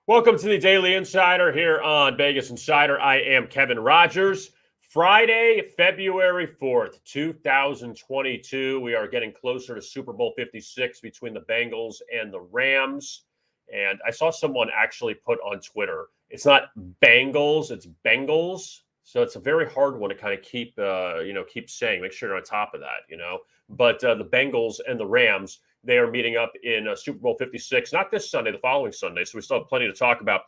Welcome to the Daily Insider here on Vegas Insider. I am Kevin Rodgers. Friday, February 4th, 2022. We are getting closer to Super Bowl 56 between the Bengals and the Rams. And I saw someone actually put on Twitter, it's not Bengals, it's Bengals. So it's a very hard one to kind of keep saying. Make sure you're on top of that. But the Bengals and the Rams, they are meeting up in Super Bowl 56, not this Sunday, the following Sunday. So we still have plenty to talk about.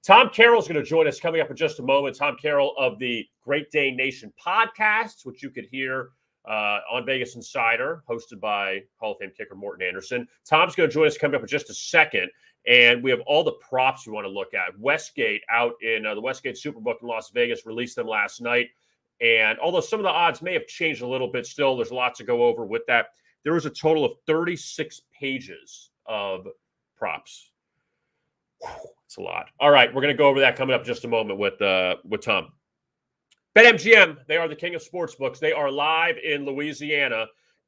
Tom Carroll is going to join us coming up in just a moment. Tom Carroll of the Great Day Nation podcast, which you could hear on Vegas Insider, hosted by Hall of Fame kicker Morton Anderson. Tom's going to join us coming up in just a second. And we have all the props we want to look at. Westgate out in the Westgate Superbook in Las Vegas released them last night. And although some of the odds may have changed a little bit, still there's a lot to go over with that. There was a total of 36 pages of props. It's a lot. All right, we're going to go over that coming up in just a moment with Tom. BetMGM, they are the king of sportsbooks. They are live in Louisiana,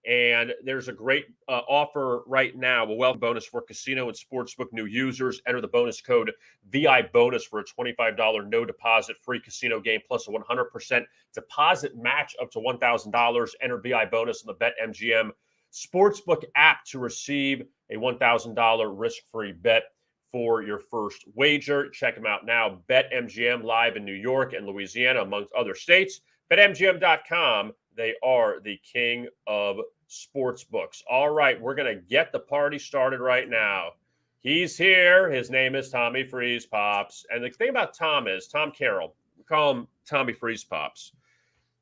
and there's a great offer right now, a welcome bonus for casino and sportsbook new users. Enter the bonus code VIBONUS for a $25 no deposit free casino game plus a 100% deposit match up to $1,000. Enter VIBONUS in the BetMGM Sportsbook app to receive a $1,000 risk-free bet for your first wager. Check them out now. BetMGM live in New York and Louisiana, amongst other states. BetMGM.com. They are the king of sportsbooks. All right, we're going to get the party started right now. He's here. His name is Tommy Freeze Pops. And the thing about Tom is, Tom Carroll, we call him Tommy Freeze Pops.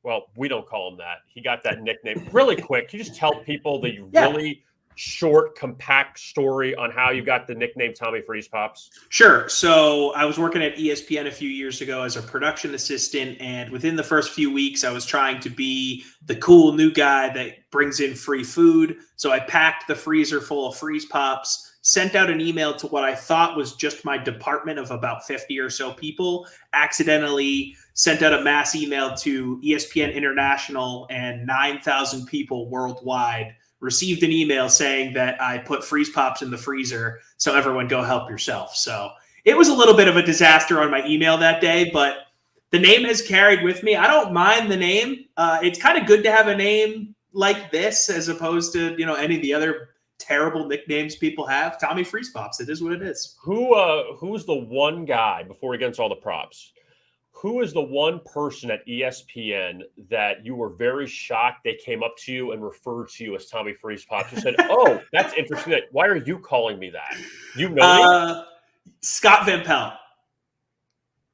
Well, we don't call him that. He got that nickname. Really quick, can you just tell people the really short, compact story on how you got the nickname Tommy Freeze Pops? Sure. So I was working at ESPN a few years ago as a production assistant, and within the first few weeks, I was trying to be the cool new guy that brings in free food. So I packed the freezer full of Freeze Pops, sent out an email to what I thought was just my department of about 50 or so people, accidentally sent out a mass email to ESPN International, and 9,000 people worldwide received an email saying that I put Freeze Pops in the freezer, so everyone go help yourself. So it was a little bit of a disaster on my email that day, but the name has carried with me. I don't mind the name. It's kind of good to have a name like this as opposed to, any of the other terrible nicknames people have. Tommy Freeze Pops. It is what it is. Who's the one guy, before we get into all the props, who is the one person at ESPN that you were very shocked they came up to you and referred to you as Tommy Freeze Pops? You said, "Oh, that's interesting. Why are you calling me that?" You know me? Scott Van Pelt.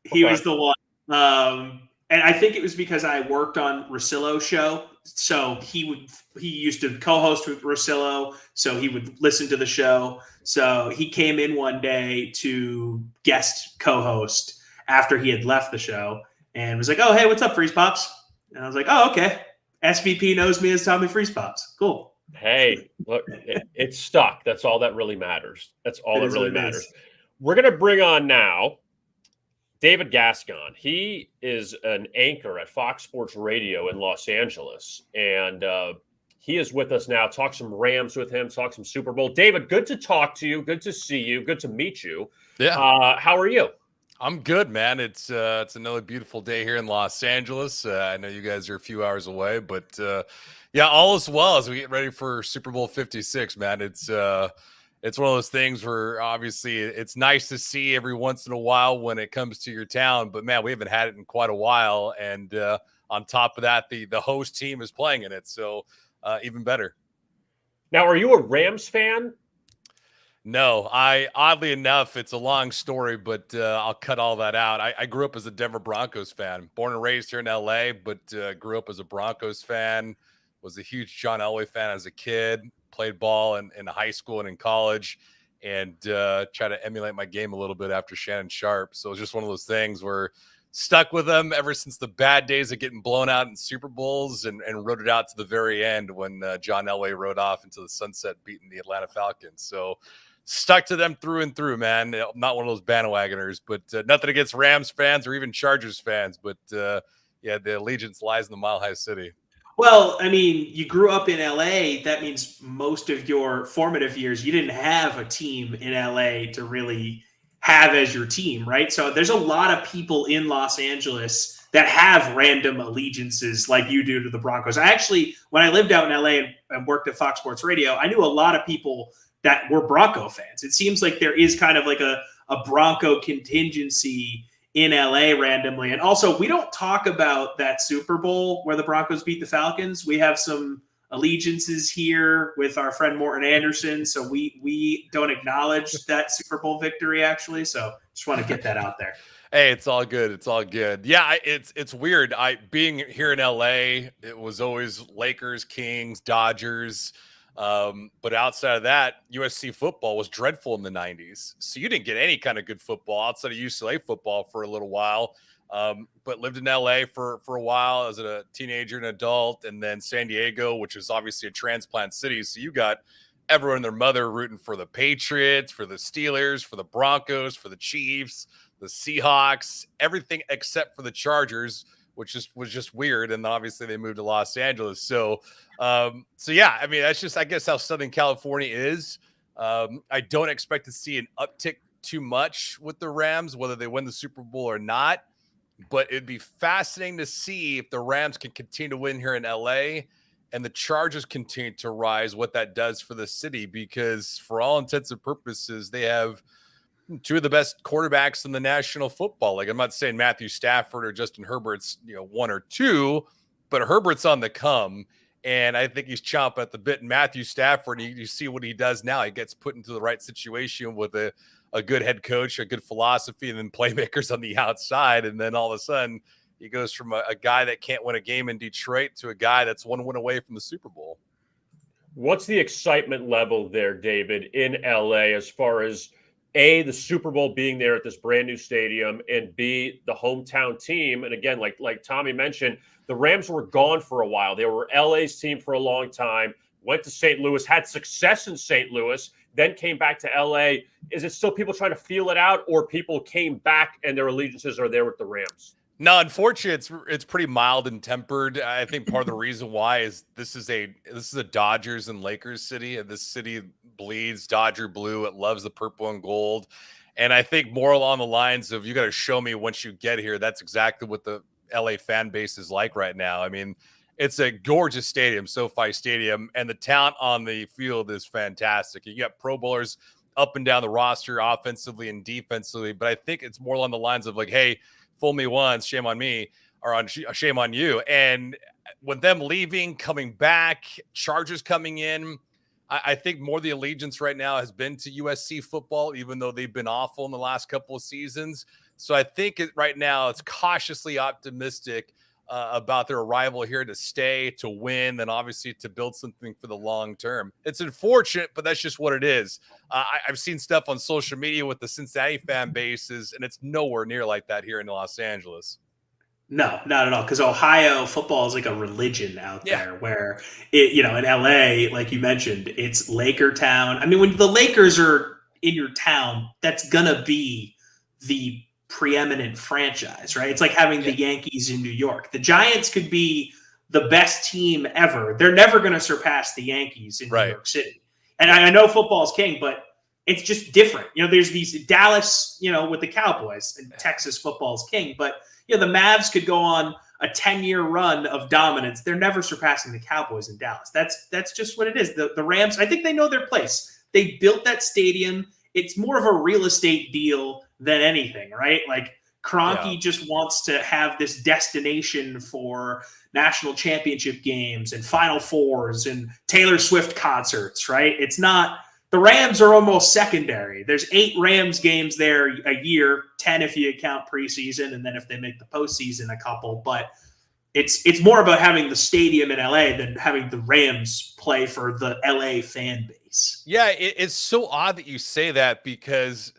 He was the one. And I think it was because I worked on Russillo's show. So he used to co-host with Russillo. So he would listen to the show. So he came in one day to guest co-host after he had left the show and was like, "Oh, hey, what's up, Freeze Pops?" And I was like, "Oh, okay. SVP knows me as Tommy Freeze Pops. Cool." Hey, look, it stuck. That's all that really matters. That's all that really matters. We're going to bring on now David Gascon. He is an anchor at Fox Sports Radio in Los Angeles. And he is with us now. Talk some Rams with him, talk some Super Bowl. David, good to talk to you. Good to see you. Good to meet you. Yeah. How are you? I'm good, man. It's another beautiful day here in Los Angeles. I know you guys are a few hours away, but all is well as we get ready for Super Bowl 56, man. It's one of those things where obviously it's nice to see every once in a while when it comes to your town, but man, we haven't had it in quite a while. And on top of that, the host team is playing in it, so even better. Now, are you a Rams fan? No, oddly enough, it's a long story, but I'll cut all that out. I grew up as a Denver Broncos fan, born and raised here in LA, but grew up as a Broncos fan, was a huge John Elway fan as a kid, played ball in high school and in college, and tried to emulate my game a little bit after Shannon Sharp. So it was just one of those things where stuck with them ever since the bad days of getting blown out in Super Bowls and rode it out to the very end when John Elway rode off into the sunset beating the Atlanta Falcons. So stuck to them through and through, man. Not one of those bandwagoners, but nothing against Rams fans or even Chargers fans. But the allegiance lies in the Mile High City. Well, I mean, you grew up in LA. That means most of your formative years, you didn't have a team in LA to really have as your team, right? So there's a lot of people in Los Angeles that have random allegiances like you do to the Broncos. I actually, when I lived out in LA and worked at Fox Sports Radio, I knew a lot of people that were Bronco fans. It seems like there is kind of like a Bronco contingency in LA randomly. And also, we don't talk about that Super Bowl where the Broncos beat the Falcons. We have some allegiances here with our friend Morton Anderson. So we don't acknowledge that Super Bowl victory, actually. So just want to get that out there. Hey, it's all good. It's all good. Yeah, it's weird. Being here in LA, it was always Lakers, Kings, Dodgers. But outside of that, USC football was dreadful in the 90s. So you didn't get any kind of good football outside of UCLA football for a little while. But lived in LA for a while as a teenager and adult, and then San Diego, which is obviously a transplant city. So you got everyone and their mother rooting for the Patriots, for the Steelers, for the Broncos, for the Chiefs, the Seahawks, everything except for the Chargers, which was just weird. And obviously they moved to Los Angeles. So yeah, I mean, that's just, I guess, how Southern California is. I don't expect to see an uptick too much with the Rams, whether they win the Super Bowl or not. But it'd be fascinating to see if the Rams can continue to win here in LA and the Chargers continue to rise, what that does for the city, because for all intents and purposes, they have two of the best quarterbacks in the National Football League. I'm not saying Matthew Stafford or Justin Herbert's, one or two, but Herbert's on the come, and I think he's chomping at the bit. And Matthew Stafford, you see what he does now. He gets put into the right situation with a good head coach, a good philosophy, and then playmakers on the outside. And then all of a sudden, he goes from a guy that can't win a game in Detroit to a guy that's one win away from the Super Bowl. What's the excitement level there, David, in LA as far as A, the Super Bowl being there at this brand new stadium, and B, the hometown team? And again, like Tommy mentioned, the Rams were gone for a while. They were LA's team for a long time, went to St. Louis, had success in St. Louis, then came back to LA. Is it still people trying to feel it out, or people came back and their allegiances are there with the Rams? No, unfortunately, it's pretty mild and tempered. I think part of the reason why is this is a Dodgers and Lakers city, and this city bleeds Dodger blue. It loves the purple and gold, and I think more along the lines of, you got to show me once you get here. That's exactly what the LA fan base is like right now. I mean, it's a gorgeous stadium, SoFi Stadium, and the talent on the field is fantastic. You got Pro Bowlers up and down the roster, offensively and defensively, but I think it's more along the lines of like, hey, fool me once, shame on me, or shame on you. And with them leaving, coming back, Chargers coming in, I think more the allegiance right now has been to USC football, even though they've been awful in the last couple of seasons. So I think right now it's cautiously optimistic about their arrival here to stay, to win, and obviously to build something for the long term. It's unfortunate, but that's just what it is. I've seen stuff on social media with the Cincinnati fan bases, and it's nowhere near like that here in Los Angeles. No, not at all. Because Ohio football is like a religion out there, where in LA, like you mentioned, it's Laker town. I mean, when the Lakers are in your town, that's gonna be the preeminent franchise, right? It's like having the Yankees in New York. The Giants could be the best team ever. They're never going to surpass the Yankees in New York City. And I know football is king, but it's just different. There's these Dallas, with the Cowboys, and Texas football is king. But, the Mavs could go on a 10-year run of dominance. They're never surpassing the Cowboys in Dallas. That's just what it is. The Rams, I think they know their place. They built that stadium. It's more of a real estate deal than anything, right? Like Kroenke just wants to have this destination for national championship games and Final Fours and Taylor Swift concerts, right? It's not, the Rams are almost secondary. There's 8 Rams games there a year, 10 if you count preseason, and then if they make the postseason, a couple. But it's more about having the stadium in LA than having the Rams play for the LA fan base. Yeah, it's so odd that you say that, because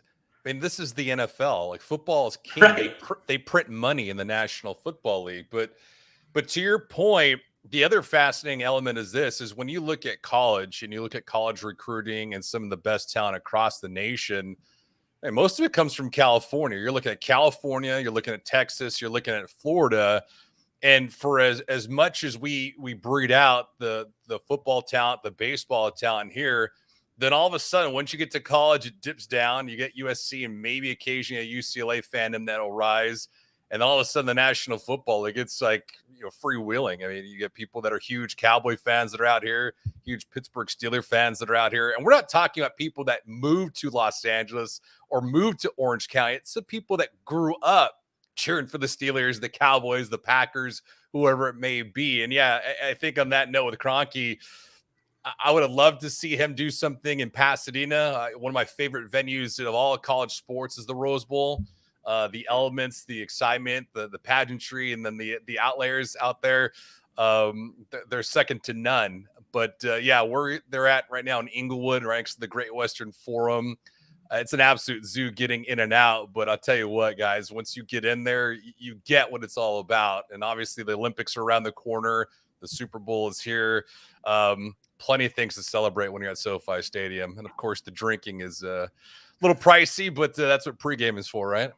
this is the NFL. Like, football is king. Right. They print money in the National Football League. But to your point, the other fascinating element is when you look at college and you look at college recruiting and some of the best talent across the nation, and most of it comes from California. You're looking at California, you're looking at Texas, you're looking at Florida. And for as much as we breed out the football talent, the baseball talent here, Then all of a sudden, once you get to college, it dips down. You get USC and maybe occasionally a UCLA fandom that'll rise. And all of a sudden, the National Football League, it's like, freewheeling. I mean, you get people that are huge Cowboy fans that are out here, huge Pittsburgh Steelers fans that are out here. And we're not talking about people that moved to Los Angeles or moved to Orange County. It's the people that grew up cheering for the Steelers, the Cowboys, the Packers, whoever it may be. And yeah, I think on that note with Kroenke, I would have loved to see him do something in Pasadena. One of my favorite venues of all college sports is the Rose Bowl. The elements, the excitement, the pageantry, and then the outliers out there, they're second to none. But yeah, they're at right now in Inglewood, right next to the Great Western Forum. It's an absolute zoo getting in and out. But I'll tell you what, guys, once you get in there, you get what it's all about. And obviously, the Olympics are around the corner. The Super Bowl is here. Plenty of things to celebrate when you're at SoFi Stadium. And of course, the drinking is a little pricey, but that's what pregame is for, right?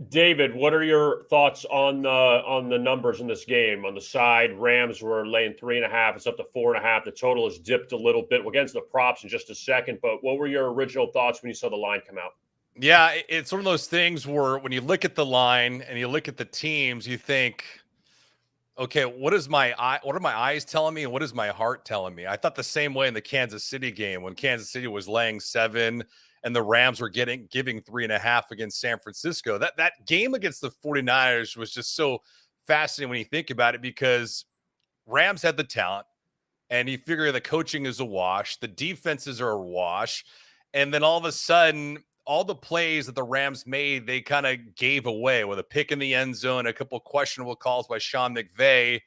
David, what are your thoughts on the numbers in this game? On the side, Rams were laying 3.5. It's up to 4.5. The total has dipped a little bit. We'll get into the props in just a second, but what were your original thoughts when you saw the line come out? Yeah, it's one of those things where when you look at the line and you look at the teams, you think, okay, what are my eyes telling me and what is my heart telling me? I thought the same way in the Kansas City game when Kansas City was laying 7 and the Rams were giving 3.5 against San Francisco. That game against the 49ers was just so fascinating when you think about it, because Rams had the talent and you figure the coaching is a wash. The defenses are a wash. And then all of a sudden, all the plays that the Rams made, they kind of gave away with a pick in the end zone, a couple questionable calls by Sean McVay.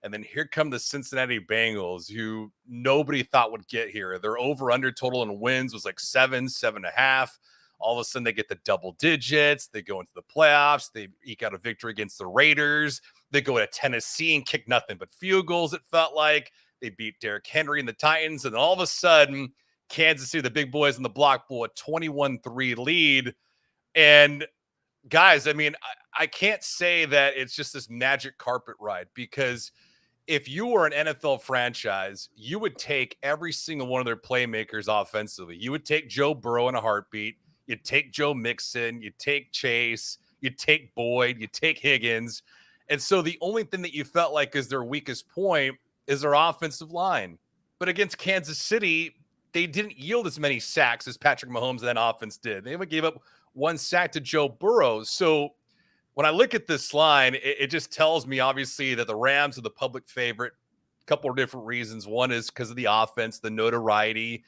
And then here come the Cincinnati Bengals, who nobody thought would get here. Their over-under total in wins was like 7.5. All of a sudden, they get the double digits. They go into the playoffs. They eke out a victory against the Raiders. They go to Tennessee and kick nothing but field goals, it felt like. They beat Derrick Henry and the Titans. And all of a sudden, Kansas City, the big boys in the block, blew a 21-3 lead. And guys, I mean, I can't say that it's just this magic carpet ride, because if you were an NFL franchise, you would take every single one of their playmakers offensively. You would take Joe Burrow in a heartbeat. You'd take Joe Mixon. You'd take Chase. You'd take Boyd. You'd take Higgins. And so the only thing that you felt like is their weakest point is their offensive line. But against Kansas City, they didn't yield as many sacks as Patrick Mahomes and that offense did. They even gave up 1 sack to Joe Burrow. So when I look at this line, it just tells me, obviously, that the Rams are the public favorite. A couple of different reasons. One is because of the offense, the notoriety.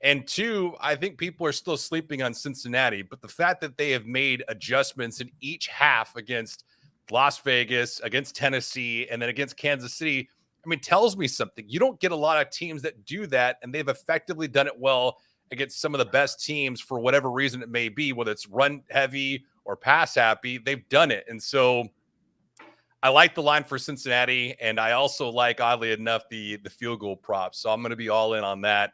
And 2, I think people are still sleeping on Cincinnati. But the fact that they have made adjustments in each half against Las Vegas, against Tennessee, and then against Kansas City, I mean, tells me something. You don't get a lot of teams that do that, and they've effectively done it well against some of the best teams for whatever reason it may be, whether it's run heavy or pass happy. They've done it. And so I like the line for Cincinnati, and I also like, oddly enough, the field goal props. So I'm going to be all in on that.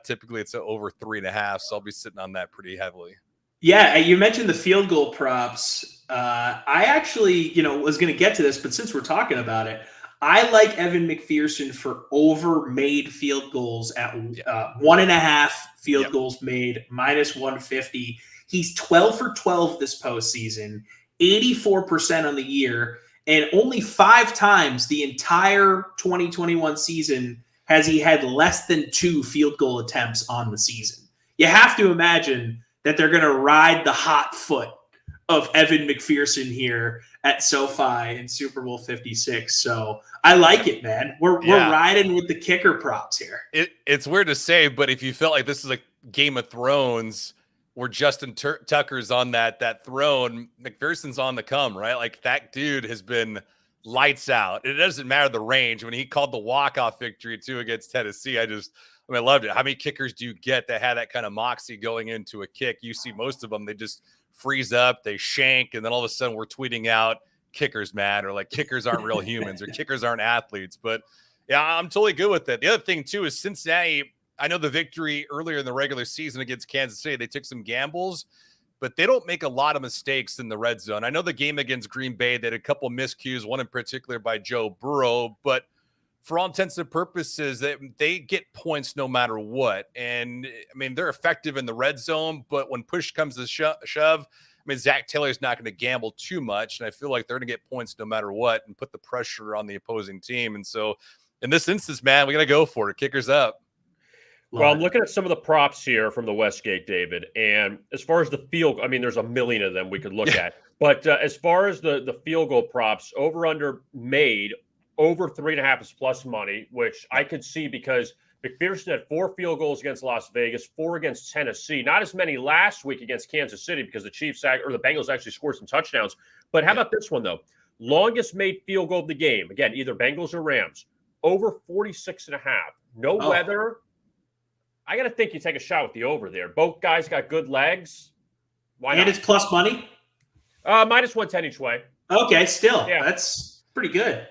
Typically it's over 3.5, so I'll be sitting on that pretty heavily. Yeah, you mentioned the field goal props. I actually, was going to get to this, but since we're talking about it, I like Evan McPherson for over made field goals at 1.5 field goals made, minus 150. He's 12 for 12 this postseason, 84% on the year, and only 5 times the entire 2021 season has he had less than 2 field goal attempts on the season. You have to imagine that they're going to ride the hot foot of Evan McPherson here at SoFi in Super Bowl 56. So I like it, man. We're riding with the kicker props here. It's weird to say, but if you felt like this is a Game of Thrones where Justin Tucker's on that throne, McPherson's on the come, right? Like, that dude has been lights out. It doesn't matter the range. When he called the walk-off victory too against Tennessee, I loved it. How many kickers do you get that have that kind of moxie going into a kick? You see most of them, they just freeze up, they shank, and then all of a sudden we're tweeting out kickers mad, or like kickers aren't real humans, or kickers aren't athletes. But yeah, I'm totally good with it. The other thing too is Cincinnati, I know the victory earlier in the regular season against Kansas City, they took some gambles, but they don't make a lot of mistakes in the red zone. I know the game against Green Bay, they had a couple miscues, one in particular by Joe Burrow, but for all intents and purposes, they get points no matter what. And I mean, they're effective in the red zone, but when push comes to shove, I mean, Zach Taylor's not going to gamble too much. And I feel like they're going to get points no matter what and put the pressure on the opposing team. And so in this instance, man, we got to go for it. Kicker's up. Well, I'm looking at some of the props here from the Westgate, David. And as far as the field, I mean, there's a million of them we could look at. But as far as the field goal props, over under made, over 3.5 is plus money, which I could see because McPherson had 4 field goals against Las Vegas, 4 against Tennessee. Not as many last week against Kansas City because the the Bengals actually scored some touchdowns. But how about this one, though? Longest made field goal of the game. Again, either Bengals or Rams. Over 46.5. No weather. I got to think you take a shot with the over there. Both guys got good legs. Why not? And it's plus money? Minus 110 each way. Okay, still. Yeah. That's pretty good.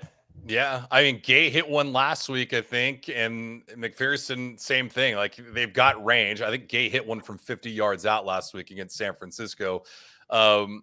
Yeah, I mean, Gay hit one last week, I think, and McPherson, same thing. Like, they've got range. I think Gay hit one from 50 yards out last week against San Francisco. I'm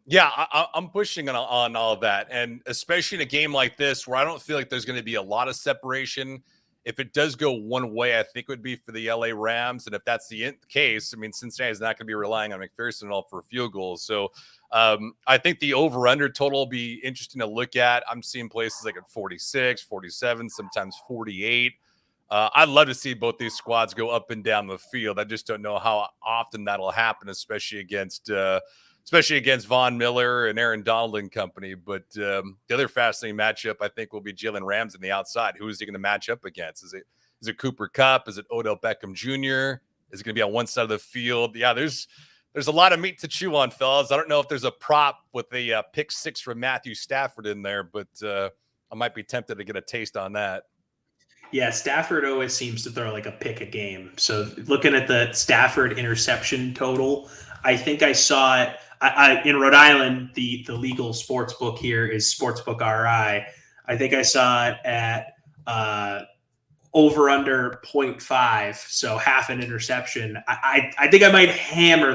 pushing on all of that, and especially in a game like this where I don't feel like there's going to be a lot of separation. If it does go one way, I think it would be for the LA Rams, and if that's the case, I mean, Cincinnati is not going to be relying on McPherson at all for field goals. So I think the over-under total will be interesting to look at. I'm seeing places like at 46, 47, sometimes 48. I'd love to see both these squads go up and down the field. I just don't know how often that'll happen, especially against Von Miller and Aaron Donald and company. But the other fascinating matchup, I think, will be Jalen Ramsey on the outside. Who is he going to match up against? Is it Cooper Kupp? Is it Odell Beckham Jr.? Is it going to be on one side of the field? Yeah, there's a lot of meat to chew on, fellas. I don't know if there's a prop with a pick 6 from Matthew Stafford in there, but I might be tempted to get a taste on that. Yeah, Stafford always seems to throw like a pick a game. So looking at the Stafford interception total, I think I saw it in Rhode Island. The legal sports book here is Sportsbook RI. I think I saw it at over under 0.5, so half an interception. I think I might hammer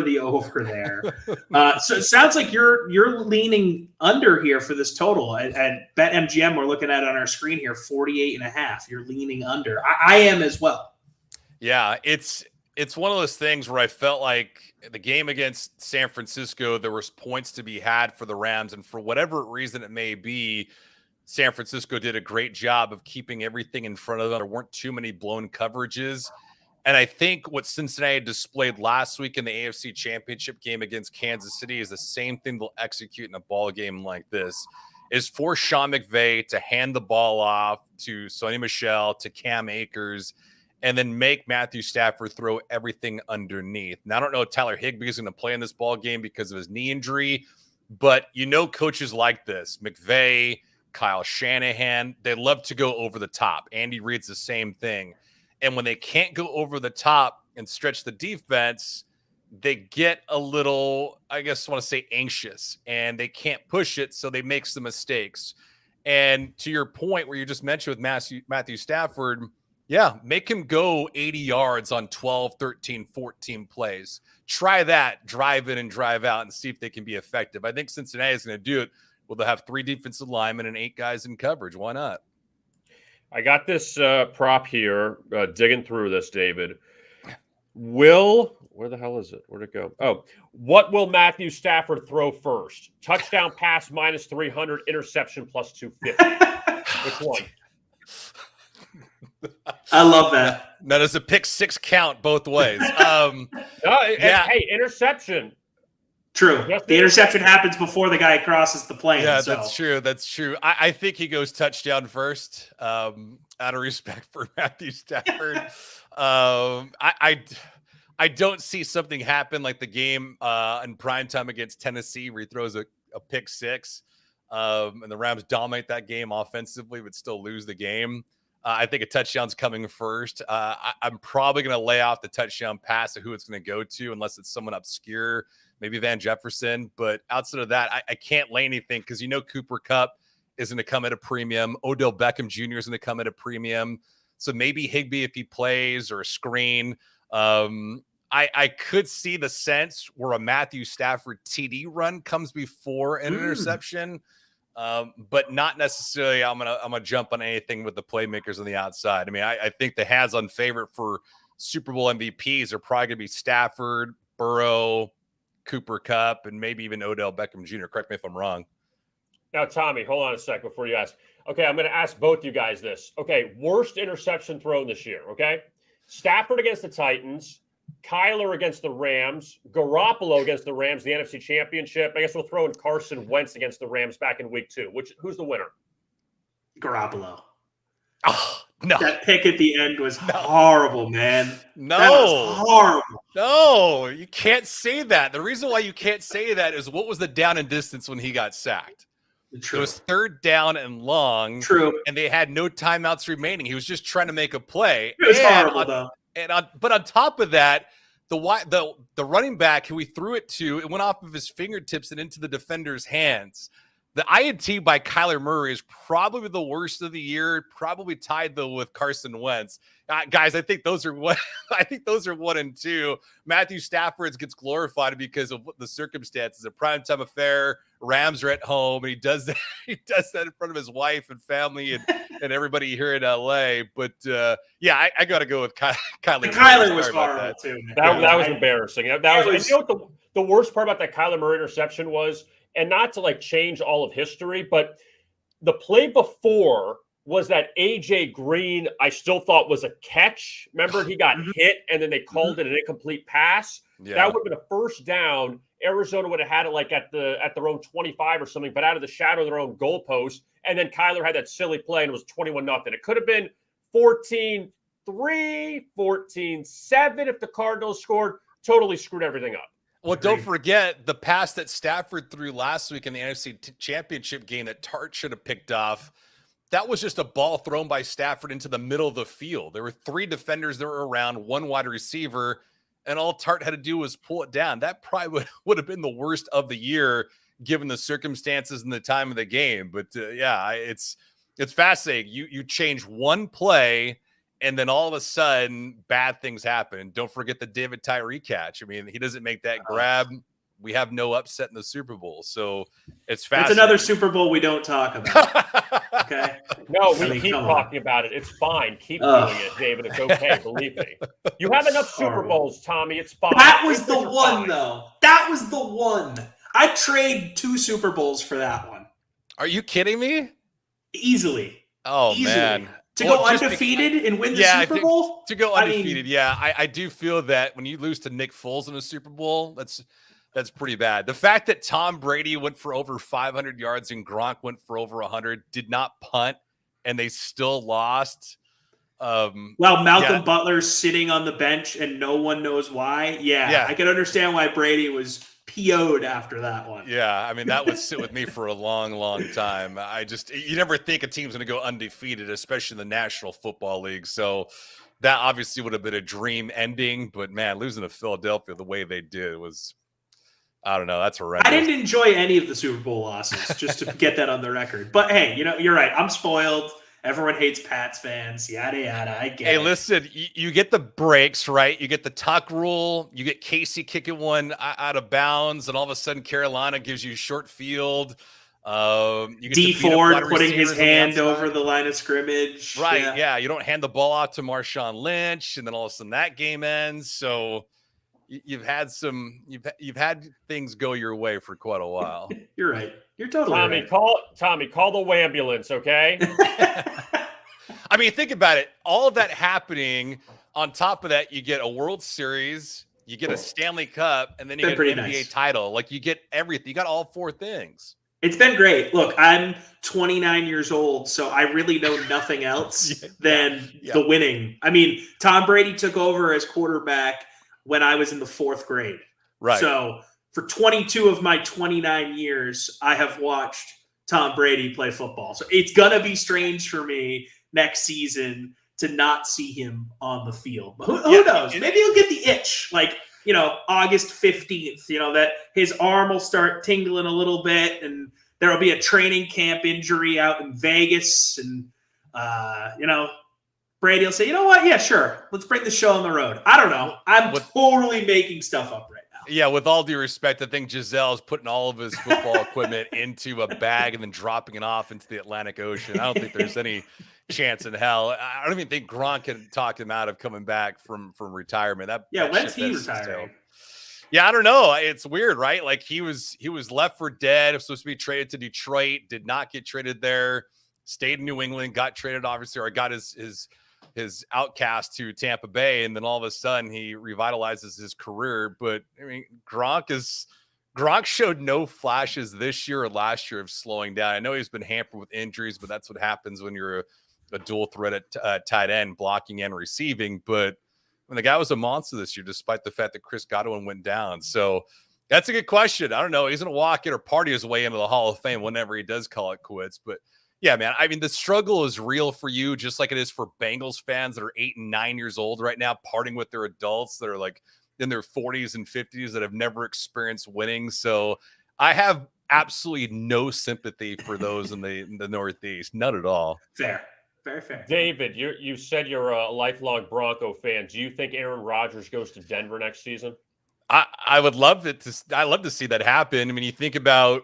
the over there. So it sounds like you're leaning under here for this total. At BetMGM, we're looking at on our screen here, 48.5. You're leaning under. I am as well. Yeah, it's one of those things where I felt like the game against San Francisco, there was points to be had for the Rams, and for whatever reason it may be, San Francisco did a great job of keeping everything in front of them. There weren't too many blown coverages. And I think what Cincinnati displayed last week in the AFC Championship game against Kansas City is the same thing they'll execute in a ball game like this, is for Sean McVay to hand the ball off to Sonny Michel, to Cam Akers, and then make Matthew Stafford throw everything underneath. Now, I don't know if Tyler Higbee is going to play in this ball game because of his knee injury, but coaches like this, McVay, Kyle Shanahan, they love to go over the top. Andy Reid's the same thing. And when they can't go over the top and stretch the defense, they get a little, I guess I want to say, anxious, and they can't push it, so they make some mistakes. And to your point where you just mentioned with Matthew Stafford, yeah, make him go 80 yards on 12, 13, 14 plays. Try that, drive in and drive out, and see if they can be effective. I think Cincinnati is going to do it. Well, they'll have 3 defensive linemen and 8 guys in coverage. Why not? I got this prop here, digging through this, David. Where the hell is it? Where'd it go? Oh, what will Matthew Stafford throw first? Touchdown pass minus 300, interception plus 250. Which one? I love that. Now, does a pick 6 count both ways? Hey, interception. True. The interception happens before the guy crosses the plane. Yeah, so. That's true. I think he goes touchdown first, out of respect for Matthew Stafford. I don't see something happen like the game in primetime against Tennessee where he throws a pick 6, and the Rams dominate that game offensively but still lose the game. I think a touchdown's coming first. I'm probably going to lay off the touchdown pass of who it's going to go to unless it's someone obscure, maybe Van Jefferson. But outside of that, I can't lay anything because Cooper Kupp is going to come at a premium. Odell Beckham Jr. is going to come at a premium. So maybe Higbee if he plays, or a screen. I could see the sense where a Matthew Stafford TD run comes before an interception. but not necessarily I'm gonna jump on anything with the playmakers on the outside. I mean, I think the hands-on favorite for Super Bowl MVPs are probably gonna be Stafford, Burrow, Cooper Kupp, and maybe even Odell Beckham Jr. Correct me if I'm wrong. Now, Tommy, hold on a sec before you ask. Okay, I'm going to ask both you guys this. Okay, worst interception thrown this year, okay? Stafford against the Titans, Kyler against the Rams, Garoppolo against the Rams, the NFC Championship. I guess we'll throw in Carson Wentz against the Rams back in week 2. Who's the winner? Garoppolo. Oh, no. That pick at the end was horrible, man. No. That was horrible. No, you can't say that. The reason why you can't say that is what was the down and distance when he got sacked? True. It was 3rd down and long. True. And they had no timeouts remaining. He was just trying to make a play. It was horrible, though. But on top of that, the running back who he threw it to, it went off of his fingertips and into the defender's hands. The INT by Kyler Murray is probably the worst of the year, probably tied though with Carson Wentz. Guys, I think those are 1 and 2. Matthew Stafford gets glorified because of the circumstances. A primetime affair. Rams are at home, and he does that. He does that in front of his wife and family and everybody here in LA. But yeah, I got to go with Kyler. Kyler was horrible too. That was embarrassing. That was. You know what the worst part about that Kyler Murray interception was, and not to like change all of history, but the play before was that AJ Green, I still thought was a catch. Remember, he got hit and then they called it an incomplete pass. Yeah. That would have been a first down. Arizona would have had it like at their own 25 or something, but out of the shadow of their own goalpost. And then Kyler had that silly play and it was 21-0. It could have been 14-3, 14-7 if the Cardinals scored. Totally screwed everything up. Well, don't forget the pass that Stafford threw last week in the NFC Championship game that Tart should have picked off. That was just a ball thrown by Stafford into the middle of the field. There were 3 defenders that were around, 1 wide receiver, and all Tart had to do was pull it down. That probably would have been the worst of the year given the circumstances and the time of the game. But yeah, it's fascinating. You change one play, and then all of a sudden, bad things happen. And don't forget the David Tyree catch. I mean, he doesn't make that grab. We have no upset in the Super Bowl. So it's fascinating. It's another Super Bowl we don't talk about. Okay? No, we keep talking about it. It's fine. Keep doing it, David. It's okay. Believe me. You have enough Super Bowls, Tommy. It's fine. That was the one, though. That was the one. I trade 2 Super Bowls for that one. Are you kidding me? Easily. Oh, man. To go undefeated and win the Super Bowl? To go undefeated, I do feel that when you lose to Nick Foles in a Super Bowl, that's pretty bad. The fact that Tom Brady went for over 500 yards and Gronk went for over 100, did not punt, and they still lost. While Malcolm Butler's sitting on the bench and no one knows why. Yeah, I can understand why Brady was PO'd after that one. Yeah, I mean, that would sit with me for a long, long time. You never think a team's going to go undefeated, especially in the National Football League. So that obviously would have been a dream ending. But, man, losing to Philadelphia the way they did was, I don't know, that's horrendous. I didn't enjoy any of the Super Bowl losses, just to get that on the record. But, hey, you're right. I'm spoiled. Everyone hates Pats fans, yada, yada. I get it. Hey, listen, you get the breaks, right? You get the tuck rule. You get Casey kicking one out of bounds, and all of a sudden Carolina gives you short field. You get D Ford putting his hand over the line of scrimmage. Right, yeah. You don't hand the ball out to Marshawn Lynch, and then all of a sudden that game ends. So you've had things go your way for quite a while. You're right. You're totally right. Tommy, call the wambulance, okay? I mean, think about it. All of that happening, on top of that, you get a World Series, you get a Stanley Cup, and then you get an NBA title. Like, you get everything. You got all 4 things. It's been great. Look, I'm 29 years old, so I really know nothing else than the winning. I mean, Tom Brady took over as quarterback when I was in the 4th grade. Right. So for 22 of my 29 years, I have watched Tom Brady play football. So it's going to be strange for me next season to not see him on the field. But who knows? Maybe he'll get the itch. Like, August 15th, that his arm will start tingling a little bit, and there will be a training camp injury out in Vegas. And, Brady will say, you know what? Yeah, sure. Let's bring the show on the road. I don't know. I'm totally making stuff up right now. Yeah, with all due respect, I think Giselle's putting all of his football equipment into a bag and then dropping it off into the Atlantic Ocean. I don't think there's any chance in hell. I don't even think Gronk can talk him out of coming back from retirement. That when's ship he has sailed. retiring? Yeah, I don't know. It's weird, right? Like he was left for dead. Was supposed to be traded to Detroit. Did not get traded there. Stayed in New England. Got traded, obviously, or got his outcast to Tampa Bay, and then all of a sudden he revitalizes his career. But I mean, Gronk showed no flashes this year or last year of slowing down. I know he's been hampered with injuries, but that's what happens when you're a dual threat at tight end, blocking and receiving. But when the guy was a monster this year, despite the fact that Chris Godwin went down. So that's a good question. I don't know. He's going to walk in or party his way into the Hall of Fame whenever he does call it quits. But yeah, man, I mean, the struggle is real for you, just like it is for Bengals fans that are 8 and 9 years old right now, parting with their adults that are like in their 40s and 50s that have never experienced winning. So I have absolutely no sympathy for those in the Northeast. None at all. Fair. Very fair. David, you said you're a lifelong Bronco fan. Do you think Aaron Rodgers goes to Denver next season? I would love it I love to see that happen. I mean, you think about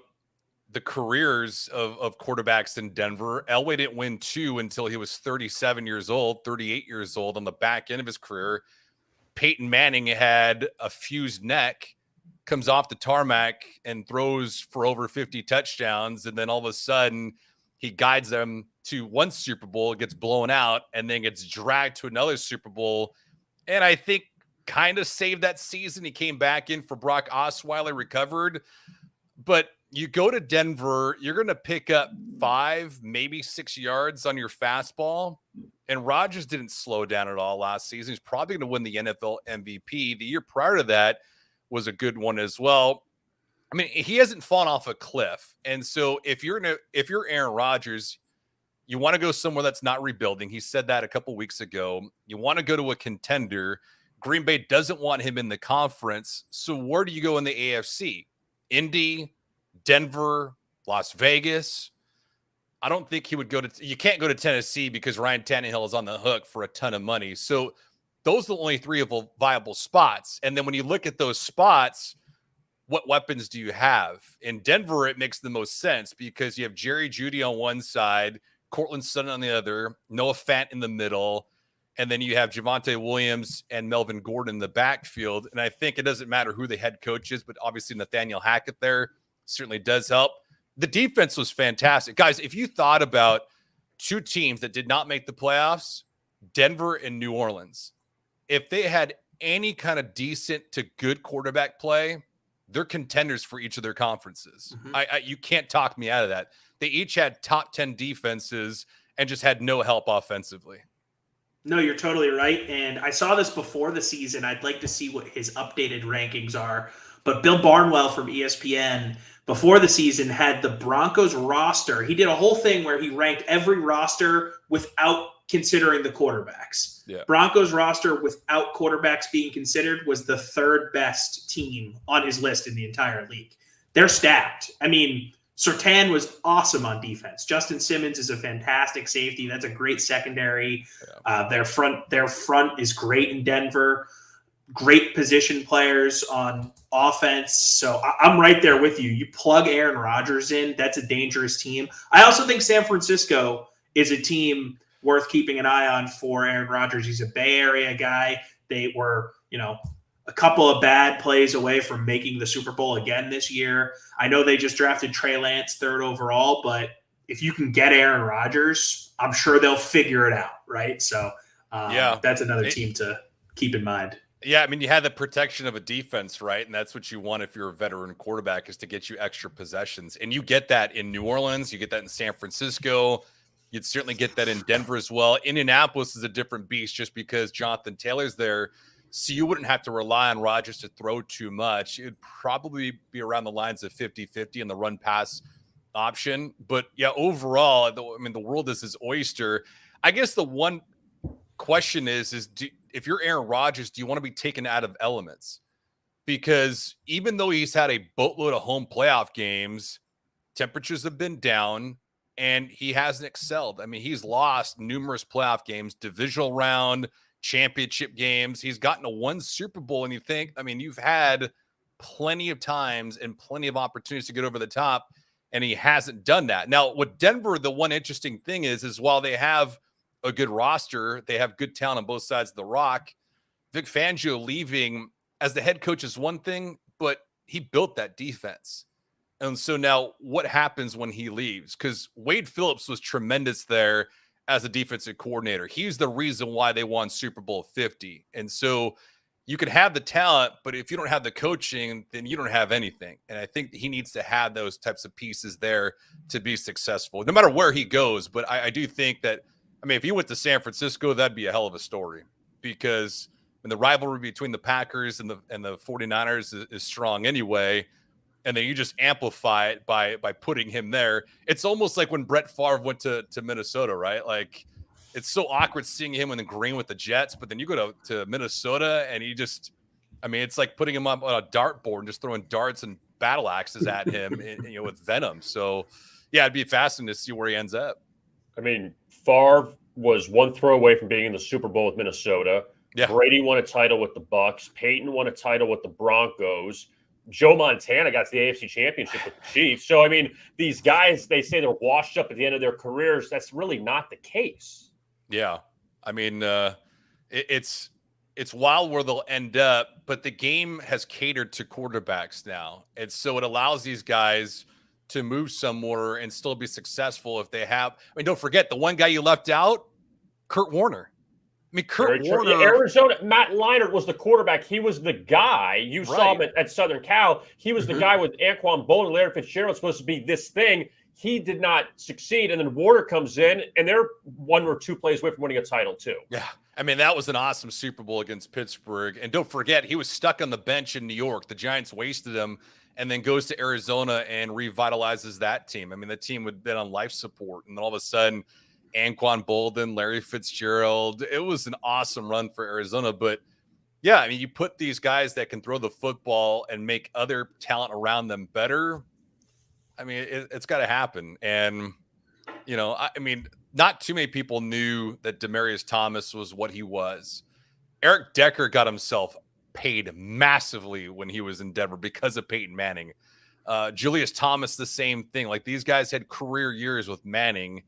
the careers of quarterbacks in Denver. Elway didn't win 2 until he was 37 years old, 38 years old on the back end of his career. Peyton Manning had a fused neck, comes off the tarmac and throws for over 50 touchdowns. And then all of a sudden he guides them to one Super Bowl, gets blown out, and then gets dragged to another Super Bowl. And I think kind of saved that season. He came back in for Brock Osweiler, recovered. But you go to Denver, you're going to pick up 5, maybe 6 yards on your fastball. And Rodgers didn't slow down at all last season. He's probably going to win the NFL MVP. The year prior to that was a good one as well. I mean, he hasn't fallen off a cliff. And so if you're Aaron Rodgers, you want to go somewhere that's not rebuilding. He said that a couple weeks ago. You want to go to a contender. Green Bay doesn't want him in the conference. So where do you go in the AFC? Indy, Denver, Las Vegas. I don't think he would go to – you can't go to Tennessee because Ryan Tannehill is on the hook for a ton of money. So those are the only 3 viable spots. And then when you look at those spots, what weapons do you have? In Denver, it makes the most sense because you have Jerry Jeudy on one side, Cortland Sutton on the other, Noah Fant in the middle, and then you have Javonte Williams and Melvin Gordon in the backfield. And I think it doesn't matter who the head coach is, but obviously Nathaniel Hackett there certainly does help. The defense was fantastic. Guys, if you thought about 2 teams that did not make the playoffs, Denver and New Orleans, if they had any kind of decent to good quarterback play, they're contenders for each of their conferences. Mm-hmm. You can't talk me out of that. They each had top 10 defenses and just had no help offensively. No, you're totally right. And I saw this before the season. I'd like to see what his updated rankings are. But Bill Barnwell from ESPN before the season had the Broncos roster. He did a whole thing where he ranked every roster without considering the quarterbacks. Yeah. Broncos roster without quarterbacks being considered was the 3rd best team on his list in the entire league. They're stacked. I mean, Surtain was awesome on defense. Justin Simmons is a fantastic safety. That's a great secondary. Yeah. Their front is great in Denver. Great position players on offense. So I'm right there with you. You plug Aaron Rodgers in, that's a dangerous team. I also think San Francisco is a team worth keeping an eye on for Aaron Rodgers. He's a Bay Area guy. They were, a couple of bad plays away from making the Super Bowl again this year. I know they just drafted Trey Lance 3rd overall, but if you can get Aaron Rodgers, I'm sure they'll figure it out, right? So that's another team to keep in mind. Yeah, I mean, you had the protection of a defense, right? And that's what you want if you're a veteran quarterback, is to get you extra possessions. And you get that in New Orleans. You get that in San Francisco. You'd certainly get that in Denver as well. Indianapolis is a different beast just because Jonathan Taylor's there. So you wouldn't have to rely on Rodgers to throw too much. It would probably be around the lines of 50-50 in the run-pass option. But, yeah, overall, the world is his oyster. I guess the one question is if you're Aaron Rodgers, do you want to be taken out of elements? Because even though he's had a boatload of home playoff games, temperatures have been down, and he hasn't excelled. I mean, he's lost numerous playoff games, divisional round, championship games. He's gotten to 1 Super Bowl, and you think, you've had plenty of times and plenty of opportunities to get over the top, and he hasn't done that. Now, with Denver, the one interesting thing is while they have a good roster, they have good talent on both sides of the rock. Vic Fangio leaving as the head coach is one thing, but he built that defense. And so now what happens when he leaves? Because Wade Phillips was tremendous there as a defensive coordinator. He's the reason why they won Super Bowl 50. And so you can have the talent, but if you don't have the coaching, then you don't have anything. And I think he needs to have those types of pieces there to be successful, no matter where he goes. But I do think that, I mean, if he went to San Francisco, that'd be a hell of a story, because when the rivalry between the Packers and the 49ers is strong anyway, and then you just amplify it by putting him there. It's almost like when Brett Favre went to Minnesota, right? Like, it's so awkward seeing him in the green with the Jets, but then you go to Minnesota and he just, I mean, it's like putting him up on a dartboard and just throwing darts and battle axes at him, with venom. So, yeah, it'd be fascinating to see where he ends up. I mean, Favre was one throw away from being in the Super Bowl with Minnesota. Yeah. Brady won a title with the Bucs. Peyton won a title with the Broncos. Joe Montana got to the AFC Championship with the Chiefs. So, I mean, these guys, they say they're washed up at the end of their careers. That's really not the case. Yeah. I mean, it's wild where they'll end up, but the game has catered to quarterbacks now. And so it allows these guys to move somewhere and still be successful if they have. I mean, don't forget the one guy you left out, Kurt Warner. I mean, Kurt Warner. Yeah, Arizona, Matt Leinart was the quarterback. He was the guy. You saw him at Southern Cal. He was the guy with Anquan Bolden, Larry Fitzgerald, supposed to be this thing. He did not succeed. And then Warner comes in, and they're 1 or 2 plays away from winning a title, too. Yeah. I mean, that was an awesome Super Bowl against Pittsburgh. And don't forget, he was stuck on the bench in New York. The Giants wasted him, and then goes to Arizona and revitalizes that team. I mean, the team had been on life support, and then all of a sudden, Anquan Bolden, Larry Fitzgerald. It was an awesome run for Arizona. But yeah, I mean, you put these guys that can throw the football and make other talent around them better. I mean, it's got to happen. And, I mean, not too many people knew that Demaryius Thomas was what he was. Eric Decker got himself paid massively when he was in Denver because of Peyton Manning. Julius Thomas, the same thing. Like, these guys had career years with Manning.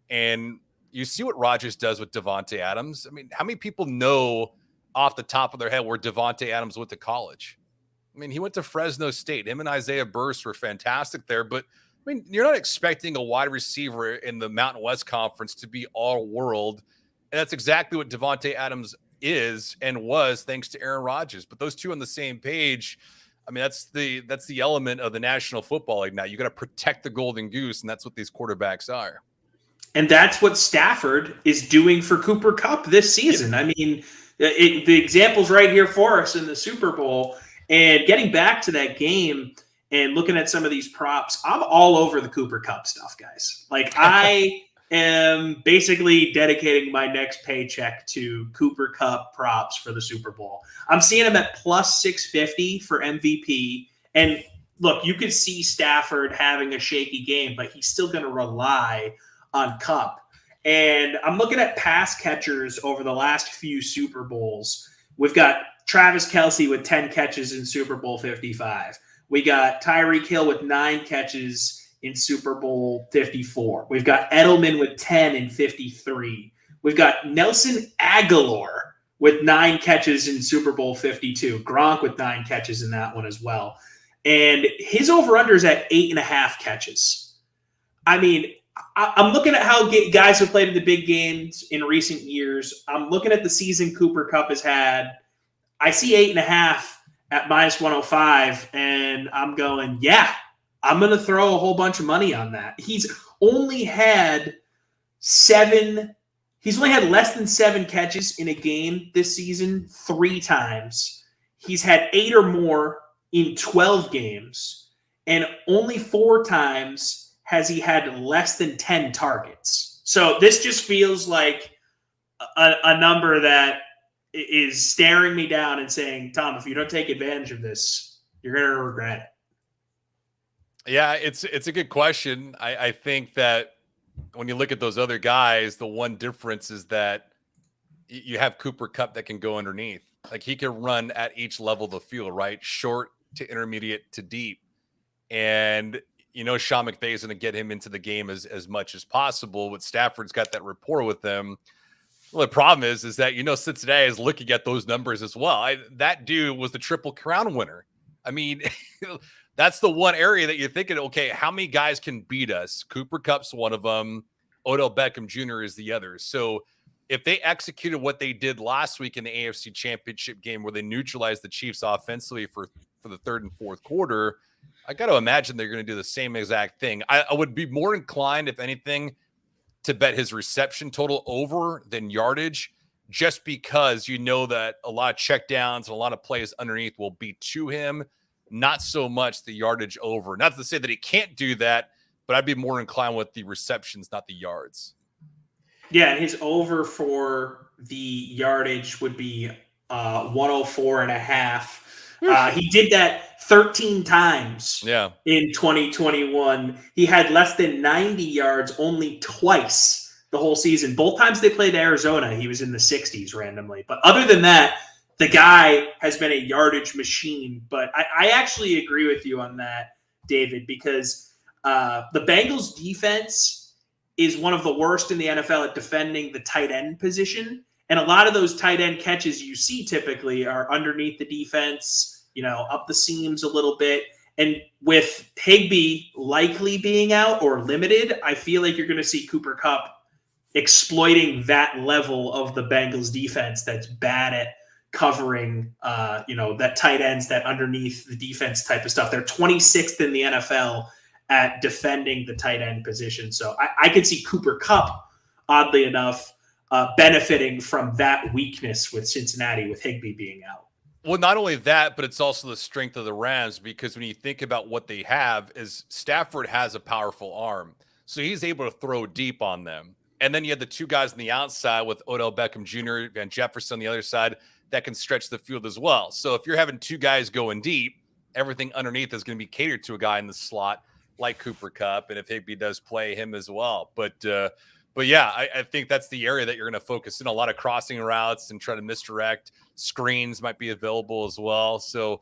And you see what Rodgers does with Devontae Adams. I mean, how many people know off the top of their head where Devontae Adams went to college? I mean, he went to Fresno State. Him and Isaiah Burst were fantastic there. But, I mean, you're not expecting a wide receiver in the Mountain West Conference to be all world. And that's exactly what Devontae Adams is and was, thanks to Aaron Rodgers. But those two on the same page, I mean, that's the element of the National Football League now. You got to protect the golden goose, and that's what these quarterbacks are. And that's what Stafford is doing for Cooper Kupp this season. I mean, the example's right here for us in the Super Bowl. And getting back to that game and looking at some of these props, I'm all over the Cooper Kupp stuff, guys. Like, I am basically dedicating my next paycheck to Cooper Kupp props for the Super Bowl. I'm seeing him at plus 650 for MVP. And look, you could see Stafford having a shaky game, but he's still going to rely on Kupp. And I'm looking at pass catchers over the last few Super Bowls. We've got Travis Kelce with 10 catches in Super Bowl 55. We got Tyreek Hill with 9 catches in Super Bowl 54. We've got Edelman with 10 in 53. We've got Nelson Aguilar with 9 catches in Super Bowl 52. Gronk with 9 catches in that one as well. And his over-under is at 8.5 catches. I mean, I'm looking at how guys have played in the big games in recent years. I'm looking at the season Cooper Kupp has had. I see 8.5 at minus 105, and I'm going, yeah, I'm going to throw a whole bunch of money on that. He's only had less than 7 catches in a game this season 3 times. He's had 8 or more in 12 games, and only 4 times has he had less than 10 targets. So this just feels like a number that is staring me down and saying, Tom, if you don't take advantage of this, you're going to regret it. Yeah, it's a good question. I think that when you look at those other guys, the one difference is that you have Cooper Kupp that can go underneath. Like, he can run at each level of the field, right? Short, to intermediate to deep. And, Sean McVay is going to get him into the game as much as possible. But Stafford's got that rapport with them. Well, the problem is that, Cincinnati is looking at those numbers as well. That dude was the Triple Crown winner. I mean, that's the one area that you're thinking, okay, how many guys can beat us? Cooper Kupp's one of them. Odell Beckham Jr. is the other. So if they executed what they did last week in the AFC Championship game where they neutralized the Chiefs offensively for the third and fourth quarter, I got to imagine they're going to do the same exact thing. I would be more inclined, if anything, to bet his reception total over than yardage, just because that a lot of checkdowns and a lot of plays underneath will be to him, not so much the yardage over. Not to say that he can't do that, but I'd be more inclined with the receptions, not the yards. Yeah, and his over for the yardage would be 104.5. He did that 13 times in 2021. He had less than 90 yards only twice the whole season. Both times they played Arizona, he was in the 60s randomly. But other than that, the guy has been a yardage machine. But I actually agree with you on that, David, because the Bengals defense is one of the worst in the NFL at defending the tight end position. And a lot of those tight end catches you see typically are underneath the defense, up the seams a little bit. And with Higbee likely being out or limited, I feel like you're going to see Cooper Kupp exploiting that level of the Bengals defense that's bad at covering, that tight ends, that underneath the defense type of stuff. They're 26th in the NFL at defending the tight end position. So I could see Cooper Kupp, oddly enough, benefiting from that weakness with Cincinnati, with Higbee being out. Well, not only that, but it's also the strength of the Rams, because when you think about what they have, is Stafford has a powerful arm. So he's able to throw deep on them. And then you have the two guys on the outside with Odell Beckham Jr. and Jefferson on the other side that can stretch the field as well. So if you're having two guys going deep, everything underneath is going to be catered to a guy in the slot like Cooper Kupp, and if Higbee does play, him as well. But yeah, I think that's the area that you're going to focus in. A lot of crossing routes and try to misdirect. Screens might be available as well. So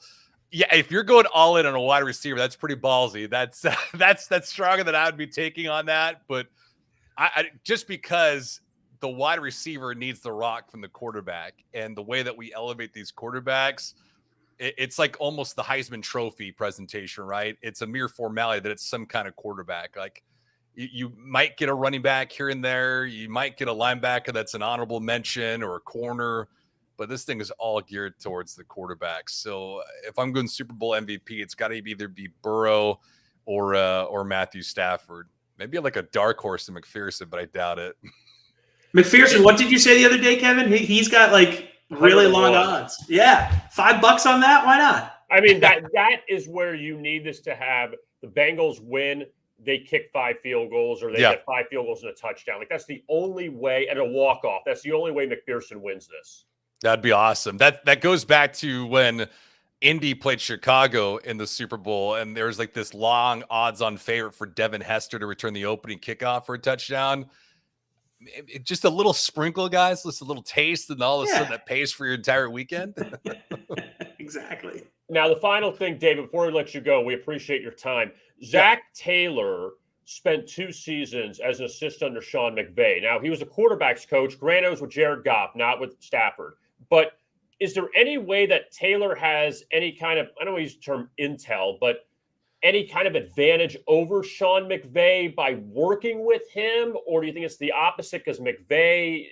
yeah, if you're going all in on a wide receiver, that's pretty ballsy. That's stronger than I would be taking on that. But I just because the wide receiver needs the rock from the quarterback, and the way that we elevate these quarterbacks, it's like almost the Heisman Trophy presentation, right? It's a mere formality that it's some kind of quarterback. Like you might get a running back here and there. You might get a linebacker that's an honorable mention or a corner, but this thing is all geared towards the quarterback. So if I'm going Super Bowl MVP, it's got to either be Burrow or Matthew Stafford. Maybe like a dark horse in McPherson, but I doubt it. McPherson, what did you say the other day, Kevin? He's got like really long odds. Yeah. $5 on that. Why not? I mean, that is where you need this to have the Bengals win. They kick 5 field goals, or they get 5 field goals and a touchdown. Like that's the only way, and a walk-off. That's the only way McPherson wins this. That'd be awesome. That goes back to when Indy played Chicago in the Super Bowl, and there was like this long odds-on favorite for Devin Hester to return the opening kickoff for a touchdown. Just a little sprinkle, guys, just a little taste, and all of a sudden that pays for your entire weekend. Exactly. Now, the final thing, David, before we let you go, we appreciate your time. Zach Taylor spent 2 seasons as an assistant under Sean McVay. Now, he was a quarterback's coach. Granted, it was with Jared Goff, not with Stafford. But is there any way that Taylor has any kind of, I don't want to use the term intel, but any kind of advantage over Sean McVay by working with him? Or do you think it's the opposite because McVay,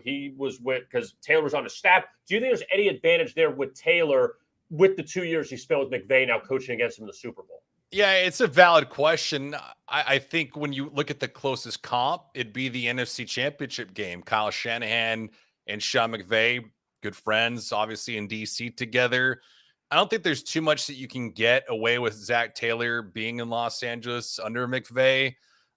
he was because Taylor was on his staff? Do you think there's any advantage there with Taylor with the 2 years he spent with McVay now coaching against him in the Super Bowl? Yeah, it's a valid question. I think when you look at the closest comp, it'd be the NFC Championship game. Kyle Shanahan and Sean McVay, good friends, obviously in DC together. I don't think there's too much that you can get away with Zach Taylor being in Los Angeles under McVay.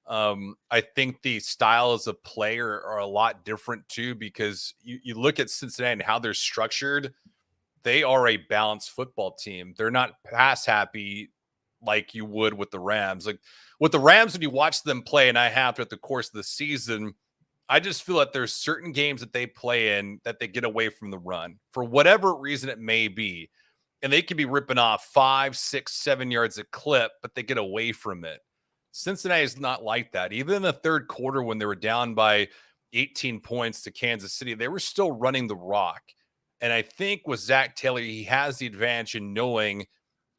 I think the styles of play are a lot different too, because you look at Cincinnati and how they're structured. They are a balanced football team. They're not pass happy like you would with the Rams. Like with the Rams, when you watch them play, and I have throughout the course of the season, I just feel that there's certain games that they play in that they get away from the run for whatever reason it may be. and they could be ripping off 5, 6, 7 yards a clip, but they get away from it. Cincinnati is not like that. Even in the third quarter, when they were down by 18 points to Kansas City, they were still running the rock. And I think with Zach Taylor, he has the advantage in knowing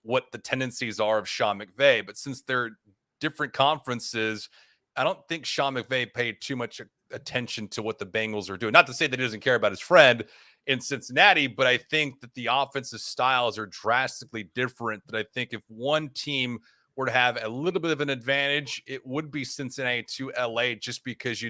what the tendencies are of Sean McVay. But since they're different conferences, I don't think Sean McVay paid too much attention to what the Bengals are doing. Not to say that he doesn't care about his friend in Cincinnati, but I think that the offensive styles are drastically different. That I think if one team were to have a little bit of an advantage, it would be Cincinnati to LA, just because,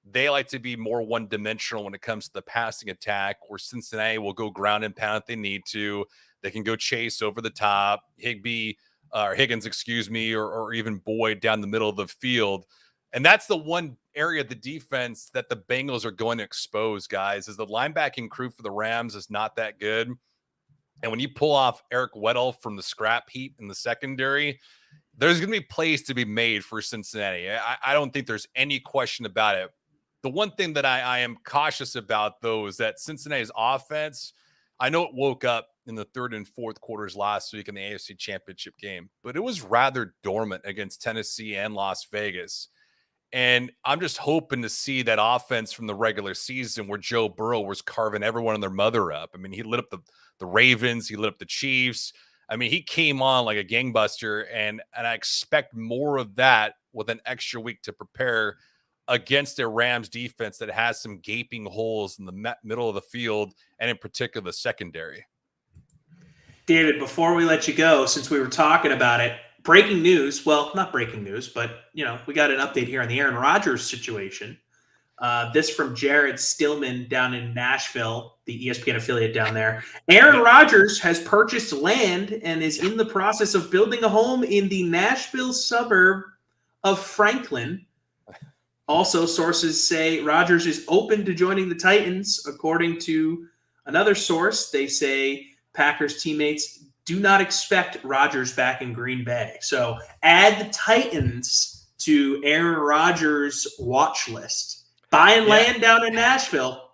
they like to be more one-dimensional when it comes to the passing attack, where Cincinnati will go ground and pound if they need to. They can go chase over the top, Higgins, or even Boyd down the middle of the field. And that's the one area of the defense that the Bengals are going to expose, guys, is the linebacking crew for the Rams is not that good. And when you pull off Eric Weddle from the scrap heap in the secondary, there's going to be plays to be made for Cincinnati. I don't think there's any question about it. The one thing that I am cautious about, though, is that Cincinnati's offense, I know it woke up in the third and fourth quarters last week in the AFC Championship game, but it was rather dormant against Tennessee and Las Vegas. And I'm just hoping to see that offense from the regular season where Joe Burrow was carving everyone and their mother up. I mean, he lit up the Ravens, he lit up the Chiefs. I mean, he came on like a gangbuster, and I expect more of that with an extra week to prepare against a Rams defense that has some gaping holes in the middle of the field, and in particular the secondary. David, before we let you go, since we were talking about it, breaking news. Well, not breaking news, but we got an update here on the Aaron Rodgers situation. This from Jared Stillman down in Nashville, the ESPN affiliate down there. Aaron Rodgers has purchased land and is in the process of building a home in the Nashville suburb of Franklin. Also, sources say Rodgers is open to joining the Titans. According to another source, they say Packers teammates do not expect Rodgers back in Green Bay. So add the Titans to Aaron Rodgers' watch list. Buying land down in Nashville.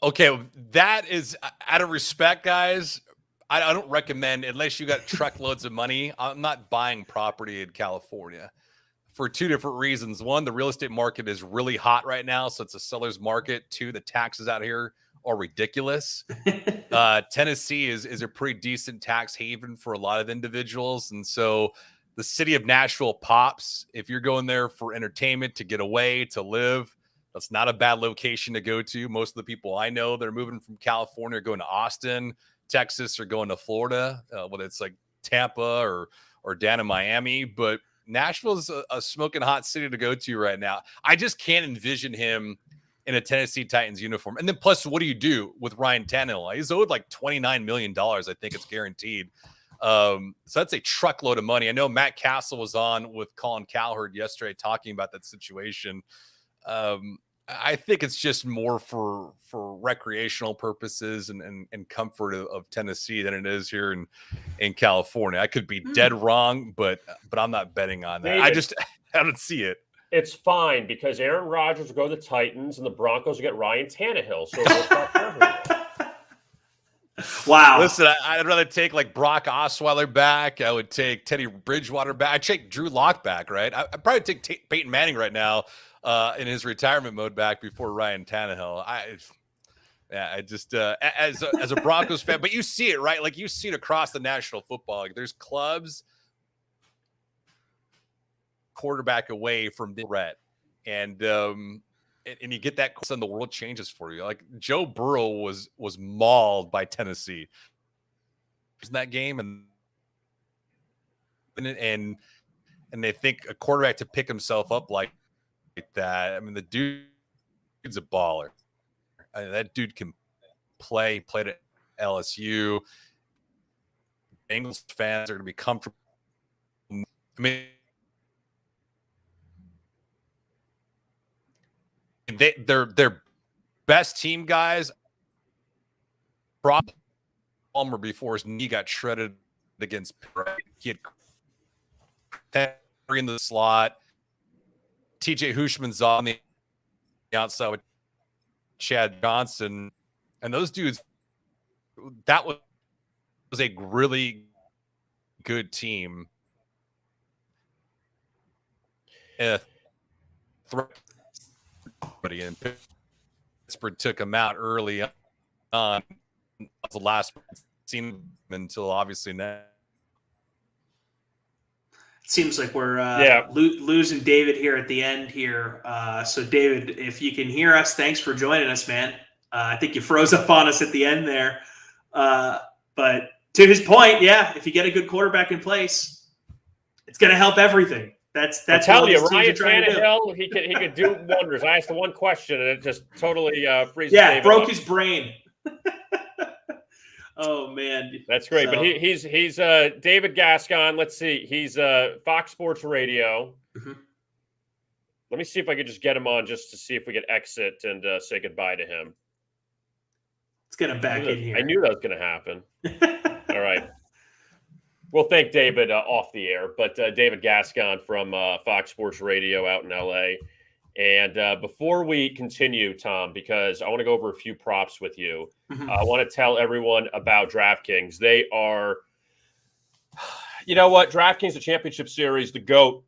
Okay, that is, out of respect, guys, I don't recommend, unless you got truckloads of money, I'm not buying property in California for two different reasons. One, the real estate market is really hot right now, so it's a seller's market. Two, the taxes out here are ridiculous. Tennessee is a pretty decent tax haven for a lot of individuals, and so the city of Nashville pops. If you're going there for entertainment, to get away, to live, that's not a bad location to go to. Most of the people I know that are moving from California are going to Austin, Texas, or going to Florida, whether it's like Tampa or down in Miami. But Nashville's a smoking hot city to go to right now. I just can't envision him in a Tennessee Titans uniform. And then plus, what do you do with Ryan Tannehill? He's owed like $29 million. I think it's guaranteed. So that's a truckload of money. I know Matt Castle was on with Colin Cowherd yesterday talking about that situation. I think it's just more for recreational purposes and comfort of Tennessee than it is here in California. I could be dead wrong, but I'm not betting on that. David, I don't see it. It's fine because Aaron Rodgers will go to the Titans and the Broncos will get Ryan Tannehill. So it works out for everyone. Wow. Listen, I'd rather take like Brock Osweiler back. I would take Teddy Bridgewater back. I'd take Drew Lock back, right? I'd probably take Peyton Manning right now in his retirement mode back before Ryan Tannehill. I just as a Broncos fan, but you see it, right? Like you see it across the National Football League. There's clubs quarterback away from the red, and you get that, and the world changes for you. Like Joe Burrow was mauled by Tennessee in that game, and they think a quarterback to pick himself up like that. I mean, the dude's a baller. I mean, that dude can played at LSU. Bengals fans are going to be comfortable. I mean, their best team guys. Palmer before his knee got shredded against Pitt. He had in the slot. TJ Hushman's on the outside with Chad Johnson, and those dudes. That was was a really good team. And Pittsburgh took him out early on. The last seen until obviously now. Seems like we're losing David here at the end here. So David, if you can hear us, thanks for joining us, man. I think you froze up on us at the end there. But to his point, yeah, if you get a good quarterback in place, it's going to help everything. That's I tell you, Ryan Tannehill, he could do wonders. I asked the one question, and it just totally freezes. Yeah, broke his brain. Oh man, that's great. So, but he's David Gascon. Let's see, he's Fox Sports Radio. Mm-hmm. Let me see if I could just get him on, just to see if we could exit and say goodbye to him. Let's get him back in here. I knew that was going to happen. All right. We'll thank David off the air, but David Gascon from Fox Sports Radio out in LA. And before we continue, Tom, because I want to go over a few props with you, I want to tell everyone about DraftKings. They are, you know what, DraftKings, the championship series, the GOAT.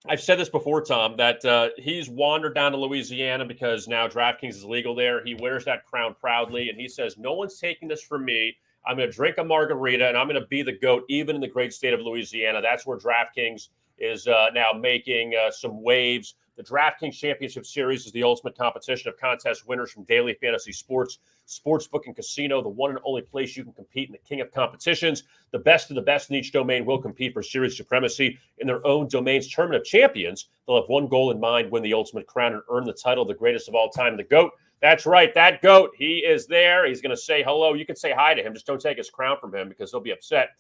I've said this before, Tom, that he's wandered down to Louisiana because now DraftKings is legal there. He wears that crown proudly, and he says, no one's taking this from me. I'm going to drink a margarita, and I'm going to be the GOAT, even in the great state of Louisiana. That's where DraftKings is now making some waves. The DraftKings Championship Series is the ultimate competition of contest winners from daily fantasy sports, sportsbook, and casino, the one and only place you can compete in the king of competitions. The best of the best in each domain will compete for series supremacy in their own domain's tournament of champions. They'll have one goal in mind, win the ultimate crown and earn the title of the greatest of all time, the GOAT. That's right, that GOAT. He is there. He's going to say hello. You can say hi to him. Just don't take his crown from him because he'll be upset.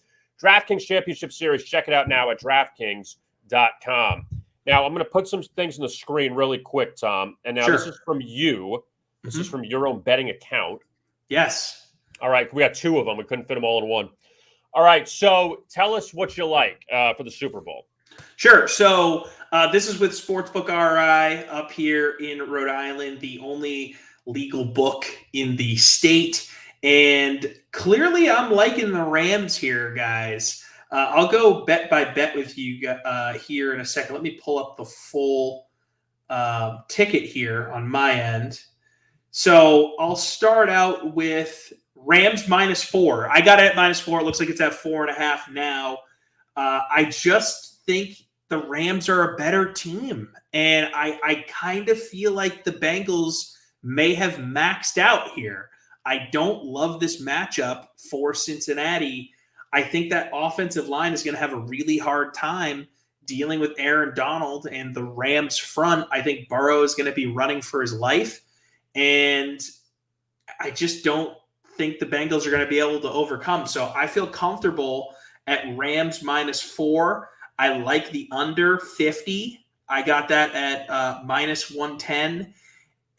DraftKings Championship Series. Check it out now at DraftKings.com. Now, I'm going to put some things on the screen really quick, Tom. And now This is from you. This is from your own betting account. Yes. All right. We got two of them. We couldn't fit them all in one. All right. So tell us what you like for the Super Bowl. Sure. So this is with Sportsbook RI up here in Rhode Island, the only legal book in the state. And clearly I'm liking the Rams here, guys. I'll go bet by bet with you here in a second. Let me pull up the full ticket here on my end. So I'll start out with Rams -4. I got it at -4. It looks like it's at 4.5 now. I just think the Rams are a better team. And I kind of feel like the Bengals may have maxed out here. I don't love this matchup for Cincinnati. I think that offensive line is going to have a really hard time dealing with Aaron Donald and the Rams front. I think Burrow is going to be running for his life. And I just don't think the Bengals are going to be able to overcome. So I feel comfortable at Rams -4. I like the under 50. I got that at -110.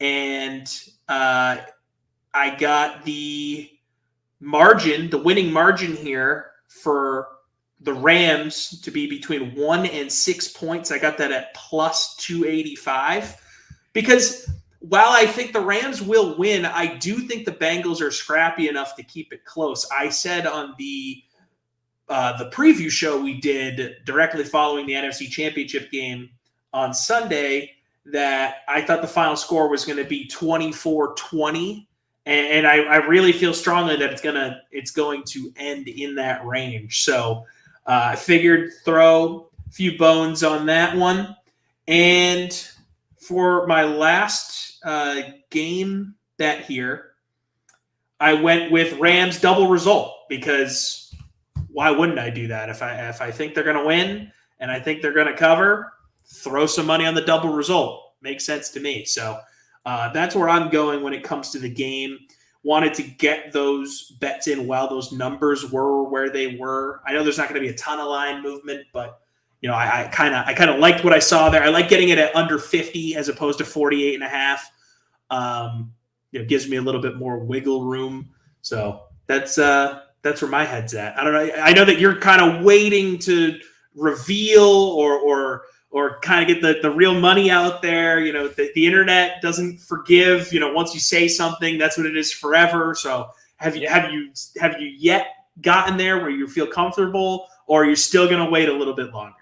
And I got the margin, the winning margin here for the Rams to be between 1 and 6 points. I got that at +285. Because while I think the Rams will win, I do think the Bengals are scrappy enough to keep it close. I said on the preview show we did directly following the NFC Championship game on Sunday that I thought the final score was going to be 24-20. And I really feel strongly that it's going to end in that range. So I figured throw a few bones on that one. And for my last game bet here, I went with Rams double result because why wouldn't I do that? If I think they're going to win and I think they're going to cover, throw some money on the double result. Makes sense to me. So that's where I'm going when it comes to the game. Wanted to get those bets in while those numbers were where they were. I know there's not going to be a ton of line movement, but I kind of liked what I saw there. I like getting it at under 50 as opposed to 48.5. Gives me a little bit more wiggle room. So that's where my head's at. I don't know. I know that you're kind of waiting to reveal or kind of get the real money out there. The internet doesn't forgive. Once you say something, that's what it is forever. So have you yet gotten there where you feel comfortable, or you're still going to wait a little bit longer?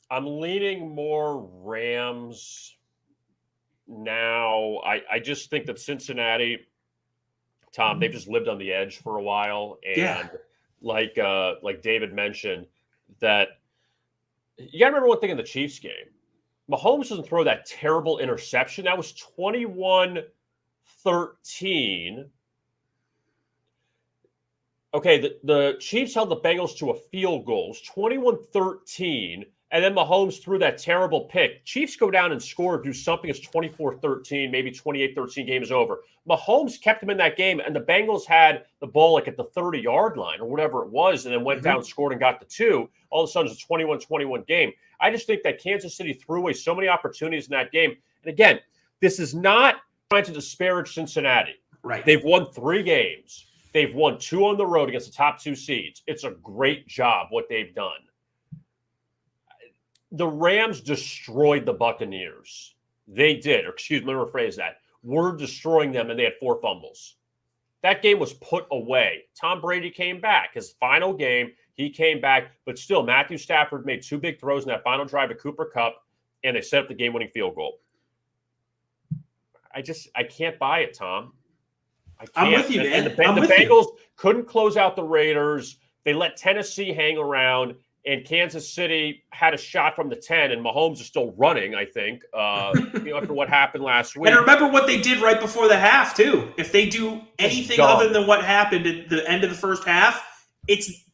I'm leaning more Rams now. I just think that Cincinnati, Tom, they've just lived on the edge for a while. And like David mentioned, that you got to remember one thing in the Chiefs game. Mahomes doesn't throw that terrible interception. That was 21-13. Okay, the Chiefs held the Bengals to a field goal. It was 21-13, and then Mahomes threw that terrible pick. Chiefs go down and score, do something as 24-13, maybe 28-13, game is over. Mahomes kept them in that game, and the Bengals had the ball like at the 30-yard line or whatever it was, and then went down, scored, and got the 2. All of a sudden, it's a 21-21 game. I just think that Kansas City threw away so many opportunities in that game. And again, this is not trying to disparage Cincinnati. Right. They've won 3 games. They've won 2 on the road against the top 2 seeds. It's a great job what they've done. The Rams destroyed the Buccaneers. They did. Or excuse me, let me rephrase that. We're destroying them, and they had 4 fumbles. That game was put away. Tom Brady came back. His final game, he came back. But still, Matthew Stafford made 2 big throws in that final drive to Cooper Kupp, and they set up the game-winning field goal. I can't buy it, Tom. I'm with you, man. And the Bengals couldn't close out the Raiders. They let Tennessee hang around, and Kansas City had a shot from the 10, and Mahomes is still running, I think, after what happened last week. And remember what they did right before the half, too. If they do anything other than what happened at the end of the first half,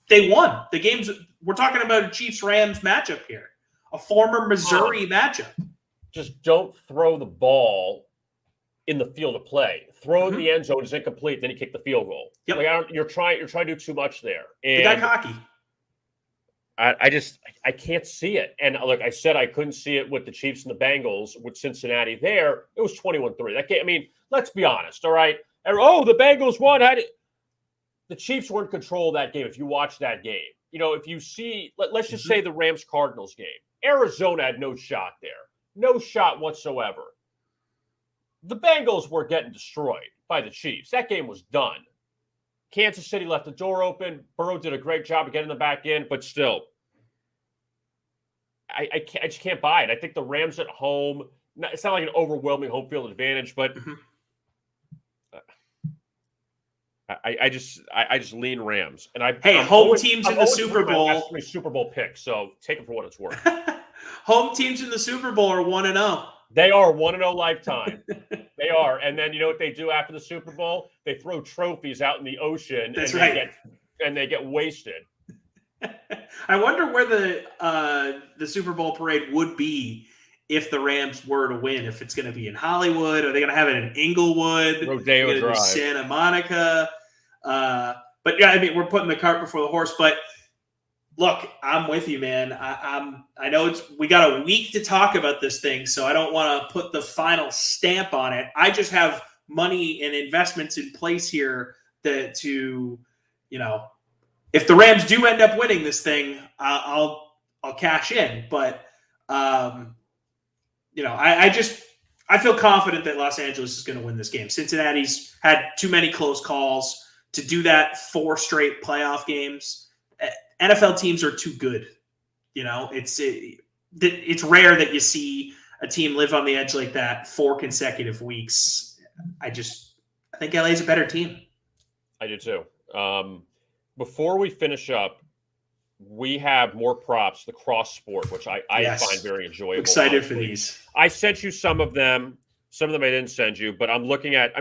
they won. The game's – we're talking about a Chiefs-Rams matchup here, a former Missouri matchup. Just don't throw the ball in the field of play. Throw in the end zone is incomplete, then you kick the field goal. Yep. Like you're trying to do too much there. And they got cocky. I can't see it. And look, I said I couldn't see it with the Chiefs and the Bengals with Cincinnati there. It was 21-3. That game, I mean, let's be honest, all right? Oh, the Bengals won. The Chiefs were in control of that game if you watch that game. You know, if you see, let's just say the Rams-Cardinals game. Arizona had no shot there. No shot whatsoever. The Bengals were getting destroyed by the Chiefs. That game was done. Kansas City left the door open. Burrow did a great job of getting them back in, but still, I just can't buy it. I think the Rams at home, it's not like an overwhelming home field advantage, but I just lean Rams. And home teams in the Super Bowl. My last 3 Super Bowl picks, so take it for what it's worth. Home teams in the Super Bowl are 1-0. They are 1-0 lifetime. They are. And then you know what they do after the Super Bowl? They throw trophies out in the ocean. That's right. They get wasted. I wonder where the Super Bowl parade would be if the Rams were to win. If it's going to be in Hollywood, are they going to have it in Inglewood? Rodeo Drive. Santa Monica. But yeah, I mean, we're putting the cart before the horse. But look, I'm with you, man. I know we got a week to talk about this thing, so I don't want to put the final stamp on it. I just have money and investments in place here to if the Rams do end up winning this thing, I'll cash in. But I feel confident that Los Angeles is going to win this game. Cincinnati's had too many close calls to do that 4 straight playoff games. NFL teams are too good. It's rare that you see a team live on the edge like that 4 consecutive weeks. I think LA is a better team. I do too. Before we finish up, we have more props, the cross sport, which I find very enjoyable. Excited for these. I sent you some of them. Some of them I didn't send you, but I'm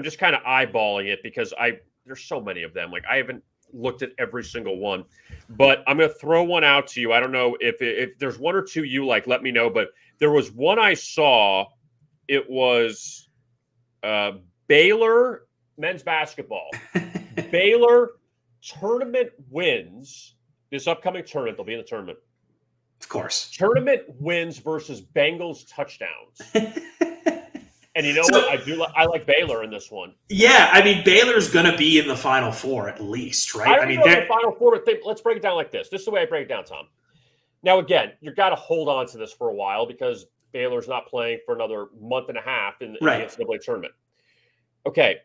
just kind of eyeballing it because there's so many of them. Like I haven't looked at every single one, but I'm going to throw one out to you. I don't know if there's 1 or 2 you like, let me know, but there was one I saw. It was Baylor men's basketball. Baylor tournament wins this upcoming tournament. They'll be in the tournament. Of course. Tournament wins versus Bengals touchdowns. And you know what? I like Baylor in this one. Yeah, I mean, Baylor's going to be in the Final Four at least, right? I mean, know the Final Four. But let's break it down like this. This is the way I break it down, Tom. Now, again, you've got to hold on to this for a while because Baylor's not playing for another month and a half in the NCAA tournament. Okay,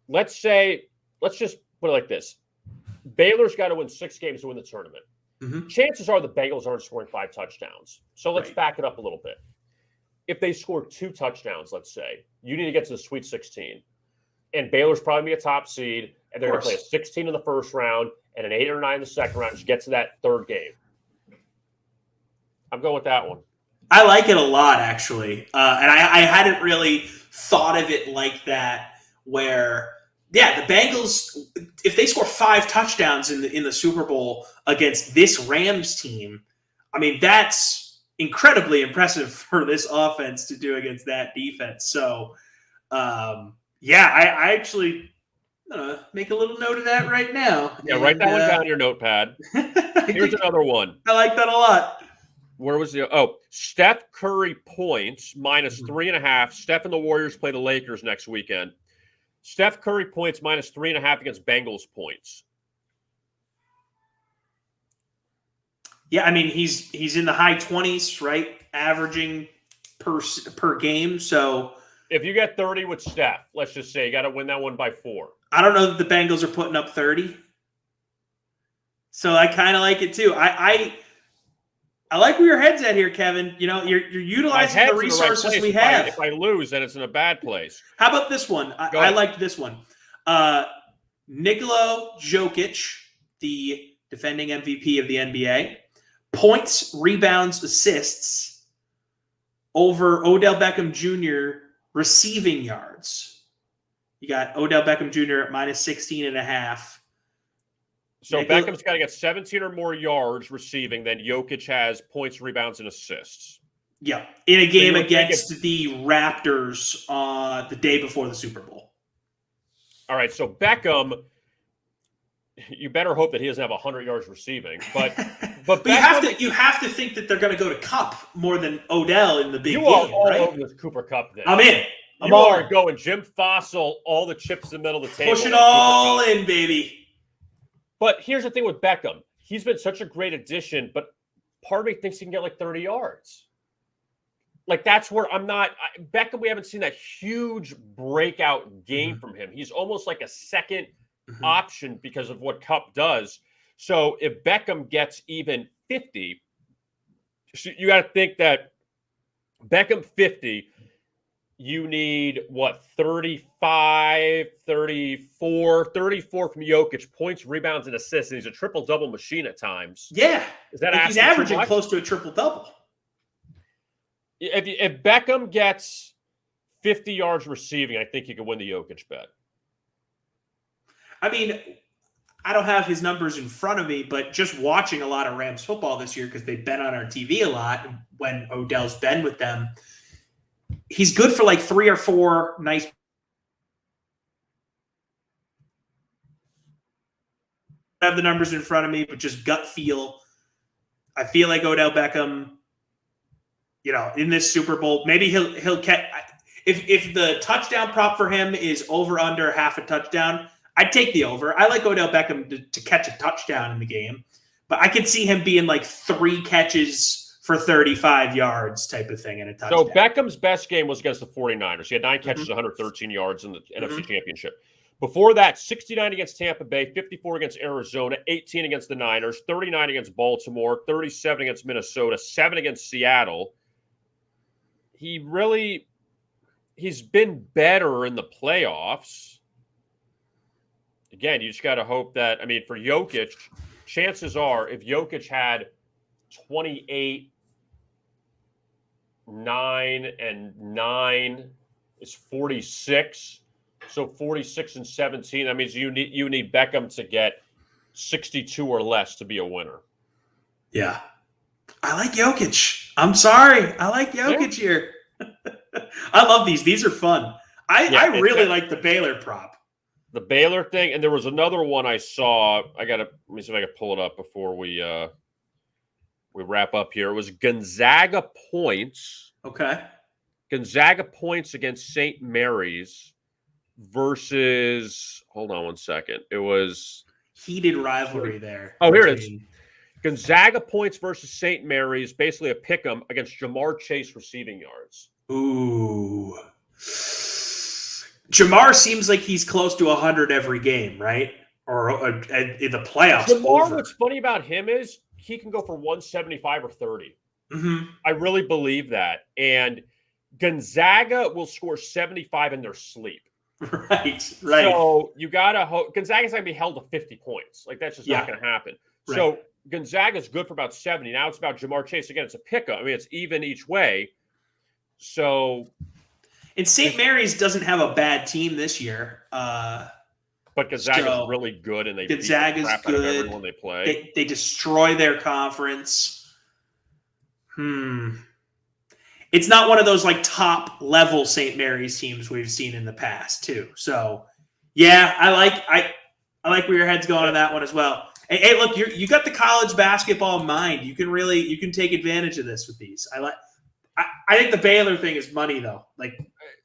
let's just put it like this. Baylor's got to win 6 games to win the tournament. Mm-hmm. Chances are the Bengals aren't scoring 5 touchdowns. So let's Right. back it up a little bit. If they score 2 touchdowns, let's say, you need to get to the Sweet 16. And Baylor's probably be a top seed, and they're going to play a 16 in the first round and an 8 or 9 in the second round to get to that third game. I'm going with that one. I like it a lot, actually. And I hadn't really thought of it like that, where, yeah, the Bengals, if they score 5 touchdowns in the Super Bowl against this Rams team, I mean, that's incredibly impressive for this offense to do against that defense. So, yeah, I actually make a little note of that right now. Yeah, write that one down in your notepad. Here's another one. I like that a lot. Where was the Steph Curry points minus 3.5. Steph and the Warriors play the Lakers next weekend. Steph Curry points minus 3.5 against Bengals points. Yeah, I mean he's in the high 20s, right? Averaging per game. So if you get 30 with Steph, let's just say you got to win that one by 4. I don't know that the Bengals are putting up 30. So I kind of like it too. I like where your head's at here, Kevin. You know, you're utilizing the resources we have. If I lose, then it's in a bad place. How about this one? I liked this one. Nikola Jokic, the defending MVP of the NBA, points, rebounds, assists over Odell Beckham Jr. receiving yards. You got Odell Beckham Jr. at minus 16.5. So Beckham's got to get 17 or more yards receiving than Jokic has points, rebounds, and assists. Yeah, in a game against the Raptors the day before the Super Bowl. All right, so Beckham, you better hope that he doesn't have 100 yards receiving. But Beckham, you have to think that they're going to go to Kupp more than Odell in the big game. You are all right? over this Cooper Kupp thing. I'm in. You are going Jim Fossil, all the chips in the middle of the table. Push it all in, baby. But here's the thing with Beckham. He's been such a great addition, but part of me thinks he can get like 30 yards. Like, that's where I'm not. Beckham, we haven't seen that huge breakout game from him. He's almost like a second option because of what Kupp does. So if Beckham gets even 50, you got to think that Beckham 50, you need, 35, 34 from Jokic, points, rebounds, and assists. And he's a triple-double machine at times. Yeah. Is that he's averaging close to a triple-double. If Beckham gets 50 yards receiving, I think you can win the Jokic bet. I mean, I don't have his numbers in front of me, but just watching a lot of Rams football this year, because they've been on our TV a lot when Odell's been with them, he's good for like 3 or 4 nice. I have the numbers in front of me, but just gut feel. I feel like Odell Beckham, in this Super Bowl, maybe he'll catch. If the touchdown prop for him is over under half a touchdown, I'd take the over. I like Odell Beckham to catch a touchdown in the game, but I could see him being like 3 catches for 35 yards type of thing in a touchdown. So Beckham's best game was against the 49ers. He had 9 catches, 113 yards in the NFC Championship. Before that, 69 against Tampa Bay, 54 against Arizona, 18 against the Niners, 39 against Baltimore, 37 against Minnesota, 7 against Seattle. He's been better in the playoffs. Again, you just got to hope that, for Jokic, chances are if Jokic had 28, 9, and 9 is 46. So 46 and 17, that means you need Beckham to get 62 or less to be a winner. Yeah. I like Jokic. I'm sorry. I like Jokic here. I love these. These are fun. I really like the Baylor prop. The Baylor thing, and there was another one I saw. Let me see if I can pull it up before we wrap up here. It was Gonzaga points. Okay. Gonzaga points against St. Mary's versus, hold on one second. It was heated rivalry there. Oh, here it is. Gonzaga points versus St. Mary's, basically a pick 'em against Jamar Chase receiving yards. Ooh. Jamar seems like he's close to 100 every game, right? or in the playoffs. Jamar, what's funny about him is he can go for 175 or 30. Mm-hmm. I really believe that. And Gonzaga will score 75 in their sleep. Right. So you got to hope Gonzaga's not going to be held to 50 points. Like, that's just not going to happen. Right. So Gonzaga's good for about 70. Now it's about Jamar Chase. Again, it's a pickup. I mean, it's even each way. So. And St. Mary's doesn't have a bad team this year. But Gonzaga's really good, and they beat the crap out of everyone they play. They destroy their conference. It's not one of those like top level St. Mary's teams we've seen in the past too. So, yeah, I like where your head's going on that one as well. Hey, look, you got the college basketball mind. You can take advantage of this with these. I think the Baylor thing is money though. Like,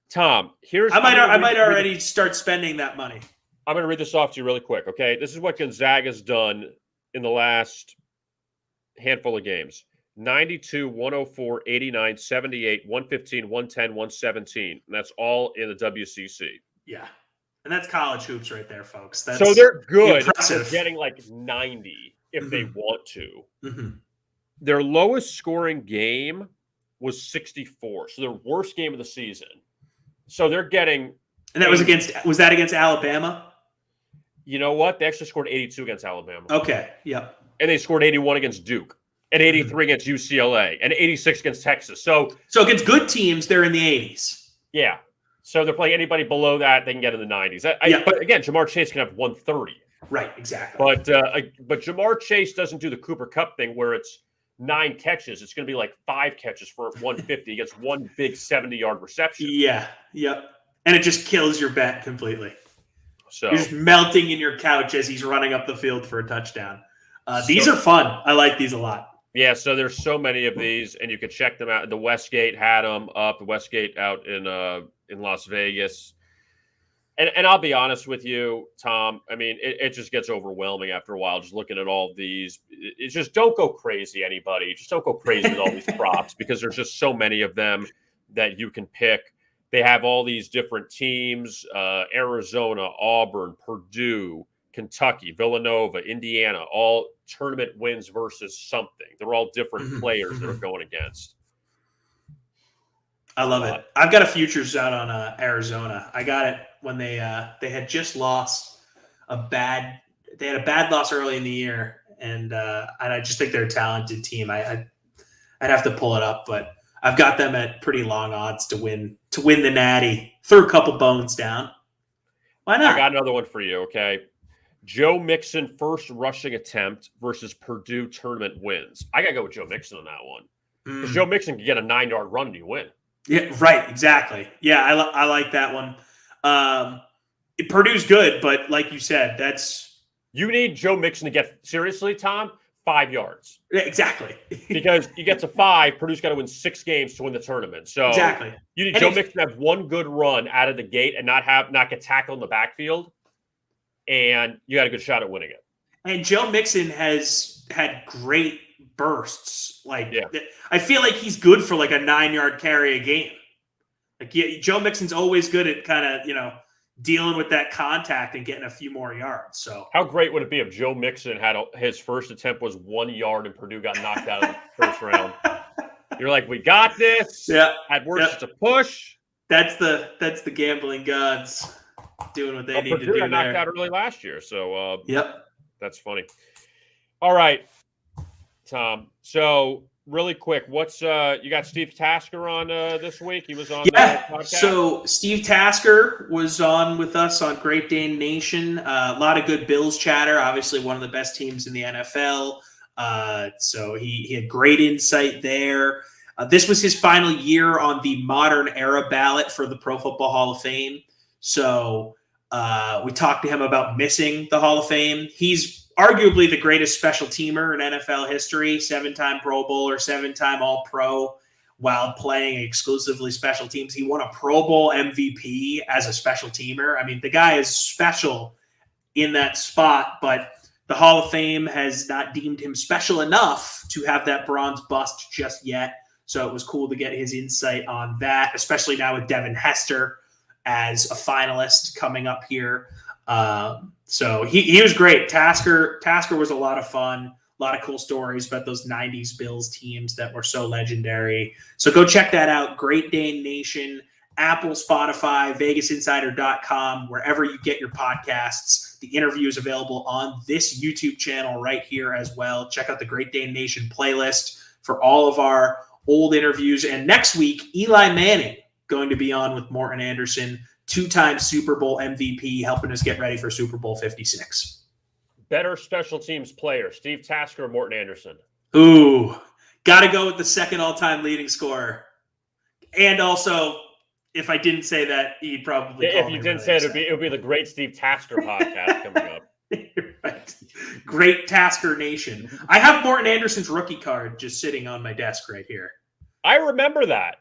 Tom, I might already start spending that money. I'm going to read this off to you really quick, okay? This is what Gonzaga's done in the last handful of games. 92, 104, 89, 78, 115, 110, 117. And that's all in the WCC. Yeah. And that's college hoops right there, folks. So they're good. Impressive. They're getting like 90 if they want to. Mm-hmm. Their lowest scoring game was 64. So their worst game of the season. So they're getting... And that was that against Alabama? You know what? They actually scored 82 against Alabama. Okay, yep. And they scored 81 against Duke, and 83 against UCLA, and 86 against Texas. So against good teams, they're in the 80s. Yeah. So they're playing anybody below that, they can get in the 90s. But again, Jamar Chase can have 130. Right, exactly. But Jamar Chase doesn't do the Cooper Kupp thing where it's 9 catches. It's going to be like 5 catches for 150 against one big 70-yard reception. Yeah, yep. And it just kills your bet completely. So you're just melting in your couch as he's running up the field for a touchdown. These are fun. I like these a lot. Yeah, so there's so many of these, and you could check them out. The Westgate had them up. The Westgate out in Las Vegas. And I'll be honest with you, Tom. I mean, it just gets overwhelming after a while just looking at all these. It's just don't go crazy, anybody. Just don't go crazy with all these props because there's just so many of them that you can pick. They have all these different teams, Arizona, Auburn, Purdue, Kentucky, Villanova, Indiana, all tournament wins versus something. They're all different players that are going against. I love it. I've got a futures out on Arizona. I got it when they had just lost they had a bad loss early in the year, and I just think they're a talented team. I'd have to pull it up, but I've got them at pretty long odds to win the Natty. Threw a couple bones down. Why not? I got another one for you, okay? Joe Mixon first rushing attempt versus Purdue tournament wins. I got to go with Joe Mixon on that one. Because Joe Mixon can get a 9-yard run and you win. Yeah, right, exactly. Yeah, I like that one. Purdue's good, but like you said, you need Joe Mixon to get, seriously, Tom, 5 yards. Yeah, exactly. Because you get to 5, Purdue's got to win 6 games to win the tournament. So exactly. You need Joe Mixon to have one good run out of the gate and not get tackled in the backfield, and you got a good shot at winning it. And Joe Mixon has had great bursts. I feel like he's good for like a 9-yard carry a game. Joe Mixon's always good at kind of, dealing with that contact and getting a few more yards. So how great would it be if Joe Mixon had his first attempt was 1 yard and Purdue got knocked out in the first round? You're like, we got this. Yeah. Had words to push. That's the gambling gods doing what they need Purdue to do. Got knocked out early last year. So that's funny. All right, Tom. So really quick, what's you got Steve Tasker on this week? He was on the podcast. So Steve Tasker was on with us on Great Dane Nation. A lot of good Bills chatter. Obviously, one of the best teams in the NFL. So he had great insight there. This was his final year on the modern era ballot for the Pro Football Hall of Fame. So we talked to him about missing the Hall of Fame. He's arguably the greatest special teamer in NFL history, 7-time Pro Bowler, 7-time All-Pro while playing exclusively special teams. He won a Pro Bowl MVP as a special teamer. I mean, the guy is special in that spot, but the Hall of Fame has not deemed him special enough to have that bronze bust just yet. So it was cool to get his insight on that, especially now with Devin Hester as a finalist coming up here. So he was great. Tasker was a lot of fun. A lot of cool stories about those 90s Bills teams that were so legendary. So go check that out. Great Dane Nation, Apple, Spotify, VegasInsider.com, wherever you get your podcasts. The interview is available on this YouTube channel right here as well. Check out the Great Dane Nation playlist for all of our old interviews. And next week, Eli Manning going to be on with Morton Anderson, 2-time Super Bowl MVP, helping us get ready for Super Bowl 56. Better special teams player, Steve Tasker or Morton Anderson? Ooh, got to go with the second all-time leading scorer. And also, if I didn't say that, he'd probably call if you didn't say it, it would be the Great Steve Tasker podcast coming up. Right. Great Tasker Nation. I have Morton Anderson's rookie card just sitting on my desk right here. I remember that.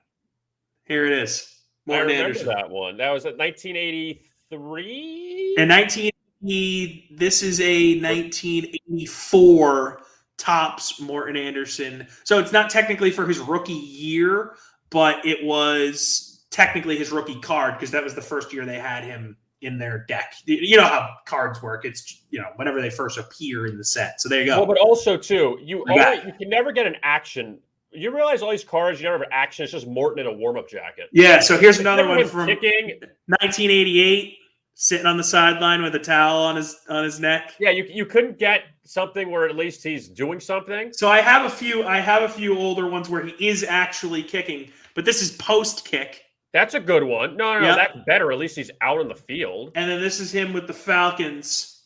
Here it is. Morton I remember Anderson. that one. That was at 1983. In 1980, this is a 1984 Topps Morton Anderson. So it's not technically for his rookie year, but it was technically his rookie card because that was the first year they had him in their deck. You know how cards work. It's, whenever they first appear in the set. So there you go. Well, but also, too, you can never get an action. You realize all these cards, you never have an action. It's just Morton in a warm-up jacket. Yeah, so here's another one from kicking. 1988. Sitting on the sideline with a towel on his neck. Yeah, you couldn't get something where at least he's doing something. So I have a few older ones where he is actually kicking, but this is post kick. That's a good one. No, Yep. That's better. At least he's out on the field. And then this is him with the Falcons.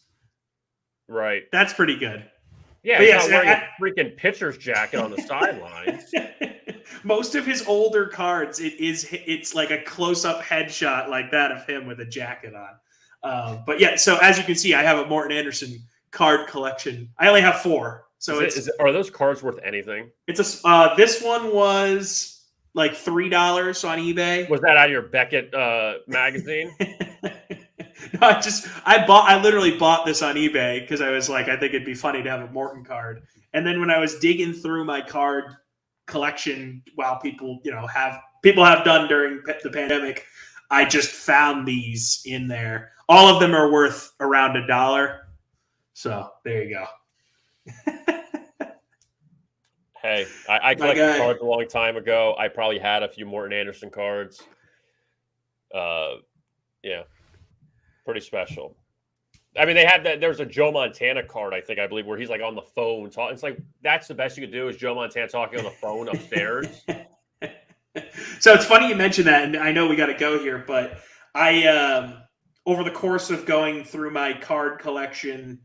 Right. That's pretty good. Yeah, but he's yes, not wearing a freaking pitcher's jacket on the sidelines. Most of his older cards, it's like a close-up headshot like that of him with a jacket on. But yeah, so as you can see, I have a Morton Anderson card collection. I only have 4. So are those cards worth anything? It's this one was like $3 on eBay. Was that out of your Beckett magazine? No, I literally bought this on eBay because I was like, I think it'd be funny to have a Morton card. And then when I was digging through my card collection, while people have done during the pandemic, I just found these in there. All of them are worth around $1. So there you go. Hey, I collected cards a long time ago. I probably had a few Morton Anderson cards. Yeah, pretty special. I mean, they had that. There's a Joe Montana card, I believe, where he's like on the phone. It's like that's the best you could do is Joe Montana talking on the phone upstairs. So it's funny you mentioned that, and I know we got to go here, but I over the course of going through my card collection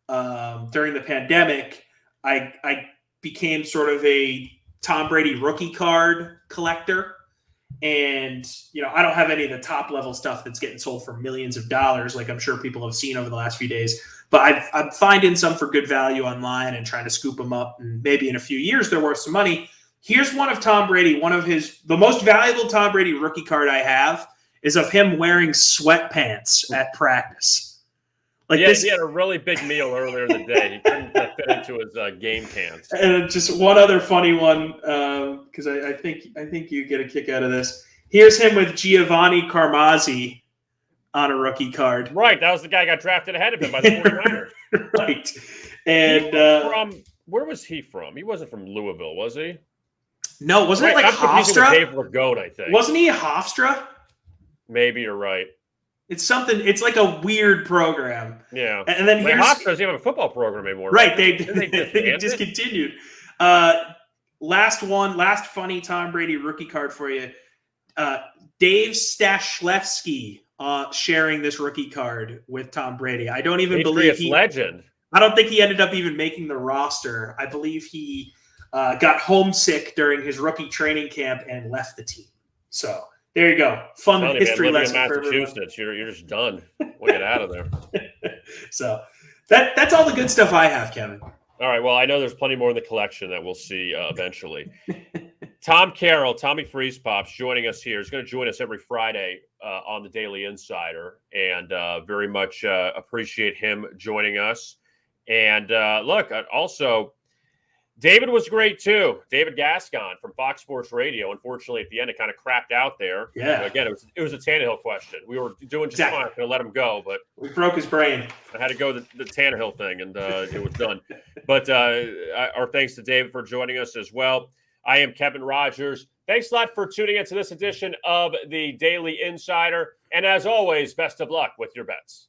during the pandemic, I became sort of a Tom Brady rookie card collector. And, I don't have any of the top level stuff that's getting sold for millions of dollars, like I'm sure people have seen over the last few days. But I'm finding some for good value online and trying to scoop them up. And maybe in a few years, they're worth some money. Here's one of Tom Brady, the most valuable Tom Brady rookie card I have is of him wearing sweatpants at practice. Like he had a really big meal earlier in the day. He couldn't fit into his game pants. And just one other funny one, because I think you get a kick out of this. Here's him with Giovanni Carmazzi on a rookie card. Right, that was the guy who got drafted ahead of him by the 49ers. Right. And where was he from? He wasn't from Louisville, was he? No, wasn't it like Hofstra? Dave Lagone, I think. Wasn't he a Hofstra? Maybe you're right. It's something. It's like a weird program. Yeah. And then Hofstra doesn't even have a football program anymore. Right. They discontinued. Last funny Tom Brady rookie card for you. Dave Stashlewski sharing this rookie card with Tom Brady. I don't even believe legend. I don't think he ended up even making the roster. I believe he got homesick during his rookie training camp and left the team. So there you go. Fun history lesson in Massachusetts. You're just done. We'll get out of there. So that's all the good stuff I have, Kevin. All right. Well, I know there's plenty more in the collection that we'll see eventually. Tom Carroll, Tommy Freeze Pops, joining us here. He's going to join us every Friday on the Daily Insider, and very much appreciate him joining us. And look, also, David was great too. David Gascon from Fox Sports Radio. Unfortunately, at the end, it kind of crapped out there. Yeah. Again, it was a Tannehill question. We were doing just fine. Going to let him go, but we broke his brain. I had to go the Tannehill thing, and it was done. But our thanks to David for joining us as well. I am Kevin Rodgers. Thanks a lot for tuning into this edition of the Daily Insider. And as always, best of luck with your bets.